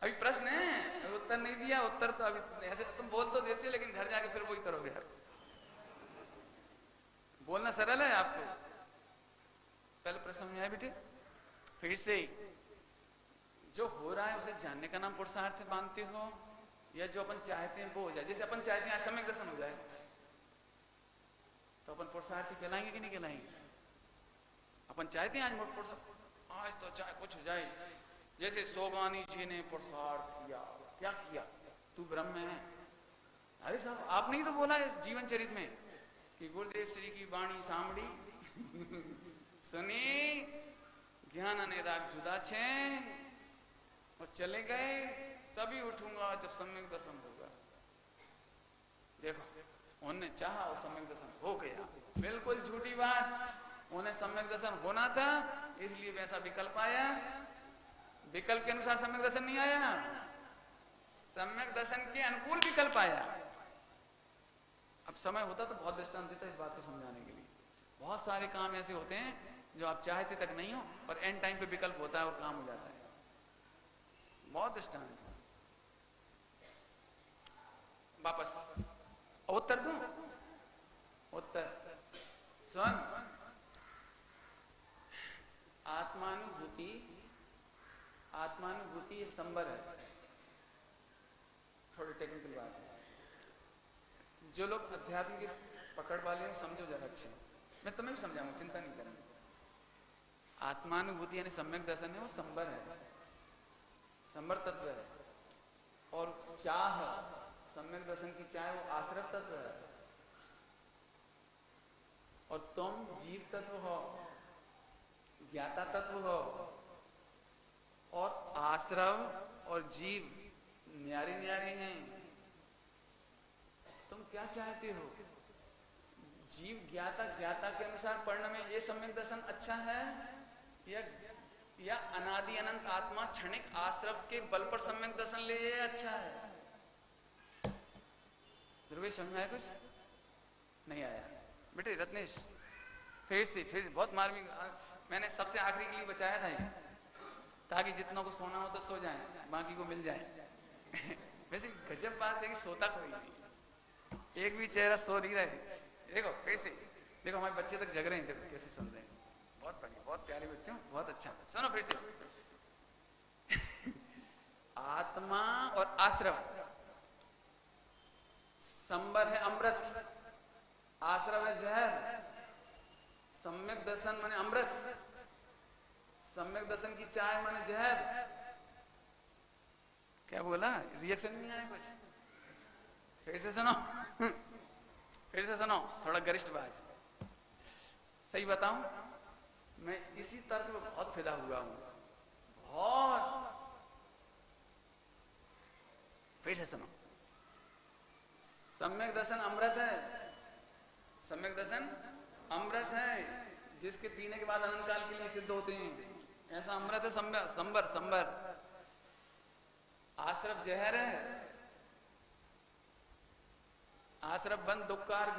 अभी प्रश्न है, उत्तर नहीं दिया। उत्तर तो अभी ऐसे तुम बोल तो देते, लेकिन घर जाके फिर वही करोगे यार। बोलना सरल है आपको। पहले प्रश्न समझ आया बेटे? फिर से, जो हो रहा है उसे जानने का नाम पुरुषार्थ मानते हो, या जो अपन चाहते हैं वो हो जाए? जैसे अपन चाहते हैं आज सम्यक दर्शन हो जाए, तो अपन पुरुषार्थी कहलाएंगे कि नहीं कहलाएंगे? अपन चाहते हैं आज मोट पुरुषार्थ, आज तो चाहे कुछ हो जाए। जैसे सोगानी जी ने पुरुषार्थ किया, क्या किया? तू ब्रह्म है। अरे साहब, आपने ही तो बोला है जीवन चरित में कि गुरुदेव श्री की वाणी सांभड़ी सुनी, ज्ञान अनुराग जुदा छे, और चले गए, तभी उठूंगा जब सम्यक दर्शन होगा। देखो, उन्होंने चाहा और सम्यक दर्शन हो गया। बिल्कुल झूठी बात। उन्हें सम्यक दर्शन होना था, इसलिए वैसा विकल्प आया। विकल्प के अनुसार सम्यक दर्शन नहीं आया, सम्यक दर्शन के अनुकूल विकल्प आया। अब समय होता तो बहुत दृष्टांत देता इस बात को समझाने के लिए। बहुत सारे काम ऐसे होते हैं जो आप चाहते तक नहीं हो, और एंड टाइम पे विकल्प होता है और काम हो जाता है। बहुत दृष्टांत। वापस उत्तर दूं? उत्तर सुन। आत्मानुभूति संबर है। थोड़ी टेक्निकल बात है। जो लोग अध्यात्म की पकड़ वाले हैं, समझो जरा अच्छे। मैं तुम्हें भी समझाऊंगा, चिंता नहीं करनी। आत्मानुभूति यानी सम्यक दर्शन है, वो संबर है, संबर तत्व है। और चाह, सम्यक दर्शन की चाह, वो आश्रव तत्व है। और तुम जीव तत्व हो, ज्ञाता तत्व हो, और आश्रव और जीव न्यारे न्यारे हैं। तुम क्या चाहते हो? जीव ज्ञाता के अनुसार पढ़ने में ये सम्यक दर्शन अच्छा है, या अनादि अनंत आत्मा क्षणिक आश्रव के बल पर सम्यक दर्शन ले, ये अच्छा है? ध्रुवेश, समझ में आया? कुछ नहीं आया बेटे? रत्नेश, फिर से बहुत मार्मिक। मैंने सबसे आखिरी के लिए बचाया था ये, ताकि जितनों को सोना हो तो सो जाएं, बाकी को मिल जाए। वैसे गजब बात है कि सोता कोई नहीं, एक भी चेहरा सो नहीं रहे। देखो फिर से, देखो हमारे बच्चे तक जग रहे हैं, देखो कैसे सुन रहे हैं। बहुत बढ़िया, बहुत प्यारे बच्चों, बहुत अच्छा। सुनो फिर से। आत्मा और आश्रव, संबर है अमृत, आश्रव है जहर। सम्यक दर्शन माने अमृत, सम्यक दर्शन की चाय माने जहर। क्या बोला? रिएक्शन नहीं आया कुछ? फिर से सुनो। फिर से सुनो, थोड़ा गरिष्ठ बात। सही बताऊं, मैं इसी तर्क में बहुत फिदा हुआ हूं, बहुत। फिर से सुनो, सम्यक दर्शन अमृत है, सम्यक दर्शन अमृत है, जिसके पीने के बाद अनंत काल के लिए सिद्ध होते हैं। ऐसा अमृत है संबर। आश्रव जहर है, आश्रव बंद दुक्कार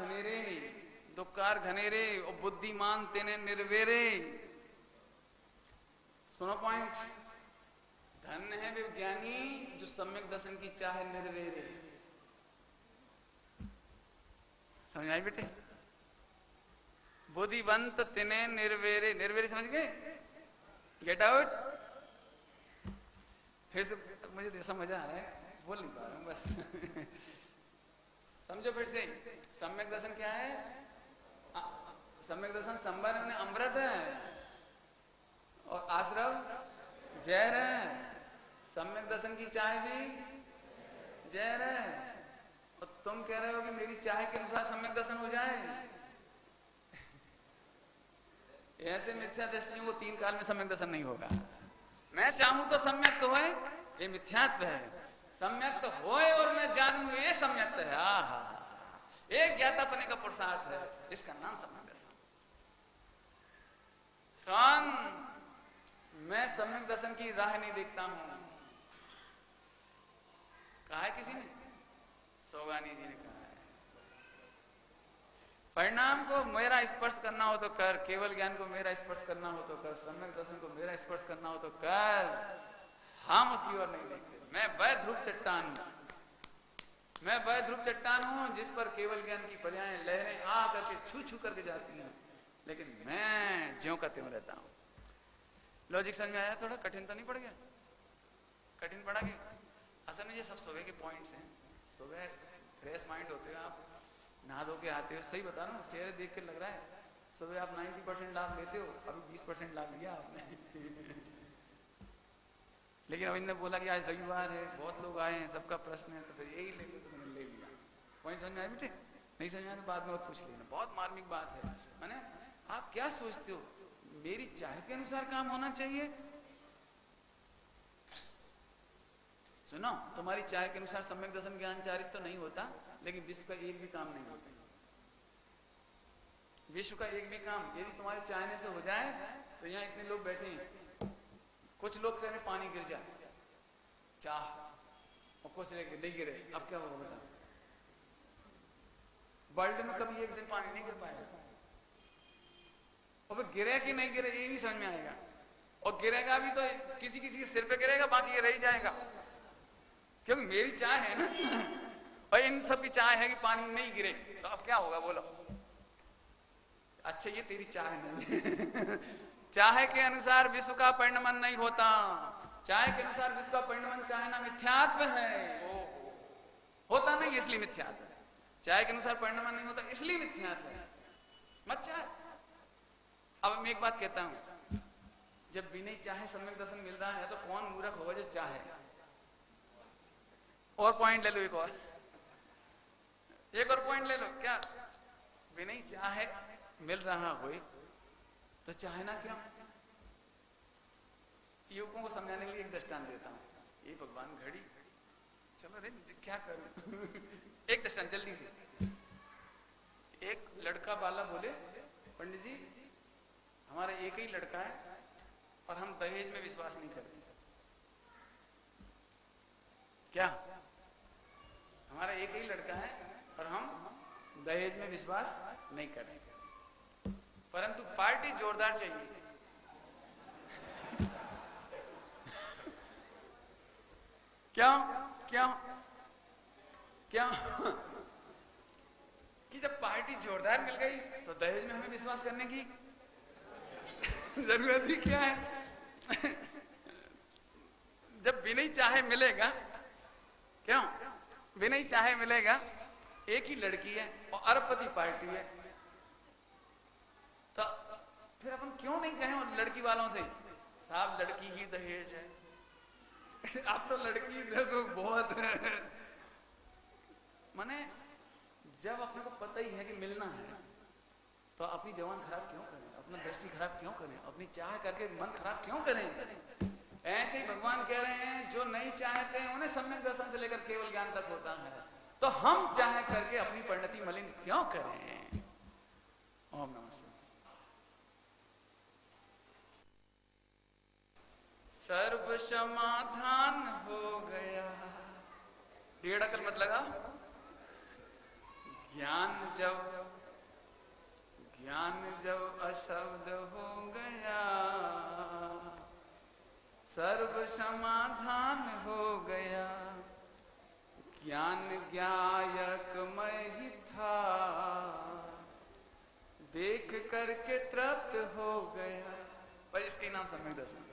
घनेरे, और बुद्धिमान तेने निर्वेरे। सुनो पॉइंट, धन्य है वे ज्ञानी जो सम्यक दर्शन की चाहे निर्वेरे। समझ आई बेटे? बुद्धिवंत तिने निर्वेरे, निर्वेरे समझ गए? Get out. फिर से मुझे ऐसा मजा आ रहा है, बोल नहीं पा रहा हूं बस। समझो फिर से, सम्यक दर्शन क्या है? सम्यक दर्शन संबर में अमृत है और आश्रव जहर है। सम्यक दर्शन की चाय भी जहर है और तुम कह रहे हो कि मेरी चाय के अनुसार सम्यक दर्शन हो जाए। ऐसे मिथ्या दृष्टियों को 3 काल में सम्यक दर्शन नहीं होगा। मैं चाहूं तो सम्यक तो है, ये मिथ्यात्व है। सम्यक तो होए और मैं जानूं, ये सम्यक है। आहा, एक ज्ञातापने का पुरुषार्थ है, इसका नाम सम्यक दर्शन। मैं सम्यक दर्शन की राह नहीं देखता हूं। कहा है किसी ने? सोगानी जी ने कहा है। परिणाम को मेरा स्पर्श करना हो तो कर, केवल ज्ञान को मेरा स्पर्श करना हो तो कर, सम्यक दर्शन को मेरा स्पर्श करना हो तो कर। हम उसकी ओर नहीं देखते। मैं वह ध्रुव चट्टान हूं, मैं वह ध्रुव चट्टान हूं जिस पर केवल ज्ञान की पर्यायें लहरें आ करके छू छू करके जाती हैं, लेकिन मैं ज्यों का त्यों रहता हूं। लॉजिक समझ में आया? थोड़ा कठिन तो नहीं पड़ गया? कठिन पड़ा कि असल में ये सब सुबह के पॉइंट्स हैं। सुबह फ्रेश माइंड होते हो आप, नहा धो के आते हो। सही बता रहा हूं, चेहरे देख के लग रहा है सुबह आप 90% लाभ लेते हो, अभी 20% लाभ लिया आपने। लेकिन अभी ने बोला कि आज रविवार है, बहुत लोग आए हैं, सबका प्रश्न है, तो फिर यही लेके तो मैंने ले लिया। पॉइंट समझ में आया बेटे? नहीं समझ में आया तो बाद में और पूछ लेना। बहुत मार्मिक बात है। माने आप क्या सोचते हो, मेरी चाह के अनुसार काम होना चाहिए? सुनो, तुम्हारी चाह के अनुसार सम्यक दर्शन ज्ञान चारित तो नहीं होता, लेकिन विश्व का एक भी काम नहीं होता। विश्व का एक भी काम यदि तुम्हारे चाहने से हो जाए तो यहाँ इतने लोग बैठे हैं, कुछ लोग चाहे पानी गिर जाए चाह, और कुछ नहीं गिरे, अब क्या होगा बता? वर्ल्ड में कभी एक दिन पानी नहीं गिर पाएगा, और फिर गिरे कि नहीं गिरे ये नहीं समझ में आएगा। और गिरेगा भी तो किसी किसी के सिर पे गिरेगा, बाकी ये रह जाएगा, क्योंकि मेरी चाह है ना, और इन सब की चाह है कि पानी नहीं गिरे। तो अब क्या होगा बोलो? अच्छा ये तेरी चाह नहीं। चाहे के अनुसार विश्व का परिणमन नहीं होता। चाहे के अनुसार विश्व का परिणमन चाहना मिथ्यात्व है, वो होता नहीं इसलिए मिथ्यात्व है। चाहे के अनुसार परिणमन नहीं होता इसलिए मिथ्यात्व है, मत चाहे। अब मैं एक बात कहता हूं, जब बिना चाहे सम्यक दर्शन मिल रहा है तो कौन मूर्ख होगा जो चाहे? और पॉइंट ले लो, एक और पॉइंट ले लो। क्या बिना चाहे मिल रहा हो तो चाहना क्यों? युवकों को समझाने के लिए एक दृष्टांत देता हूं। ये भगवान घड़ी, चलो रे क्या करूं। एक दृष्टांत जल्दी से। एक लड़का वाला बोले, पंडित जी हमारा एक ही लड़का है और हम दहेज में विश्वास नहीं करते। क्या? हमारा एक ही लड़का है और हम दहेज में विश्वास नहीं करते, परंतु पार्टी जोरदार चाहिए। क्यों? क्यों? क्यों? कि जब पार्टी जोरदार मिल गई तो दहेज में हमें विश्वास करने की जरूरत ही क्या है? जब बिना चाहे मिलेगा, क्यों बिना चाहे मिलेगा, एक ही लड़की है और अरबपति पार्टी है, तो फिर अपन क्यों नहीं कहें उन लड़की वालों से, साहब लड़की ही दहेज है। अब तो लड़की तो बहुत है। माने जब अपने को पता ही है कि मिलना है तो अपनी जवान खराब क्यों करें, अपना दृष्टि खराब क्यों करें, अपनी चाह करके मन खराब क्यों करें? ऐसे ही भगवान कह रहे हैं जो नहीं चाहते उन्हें सम्यक दर्शन से लेकर केवल ज्ञान तक होता है, तो हम चाह करके अपनी परिणति मलिन क्यों करें? ओम नमः शिवाय। सर्व समाधान हो गया। डेढ़ अकल मत लगा। ज्ञान जब अशब्द हो गया, सर्व समाधान हो गया। ज्ञान ज्ञायक मैं ही था, देख करके तृप्त हो गया। पर इसके नाम सम्यक दर्शन।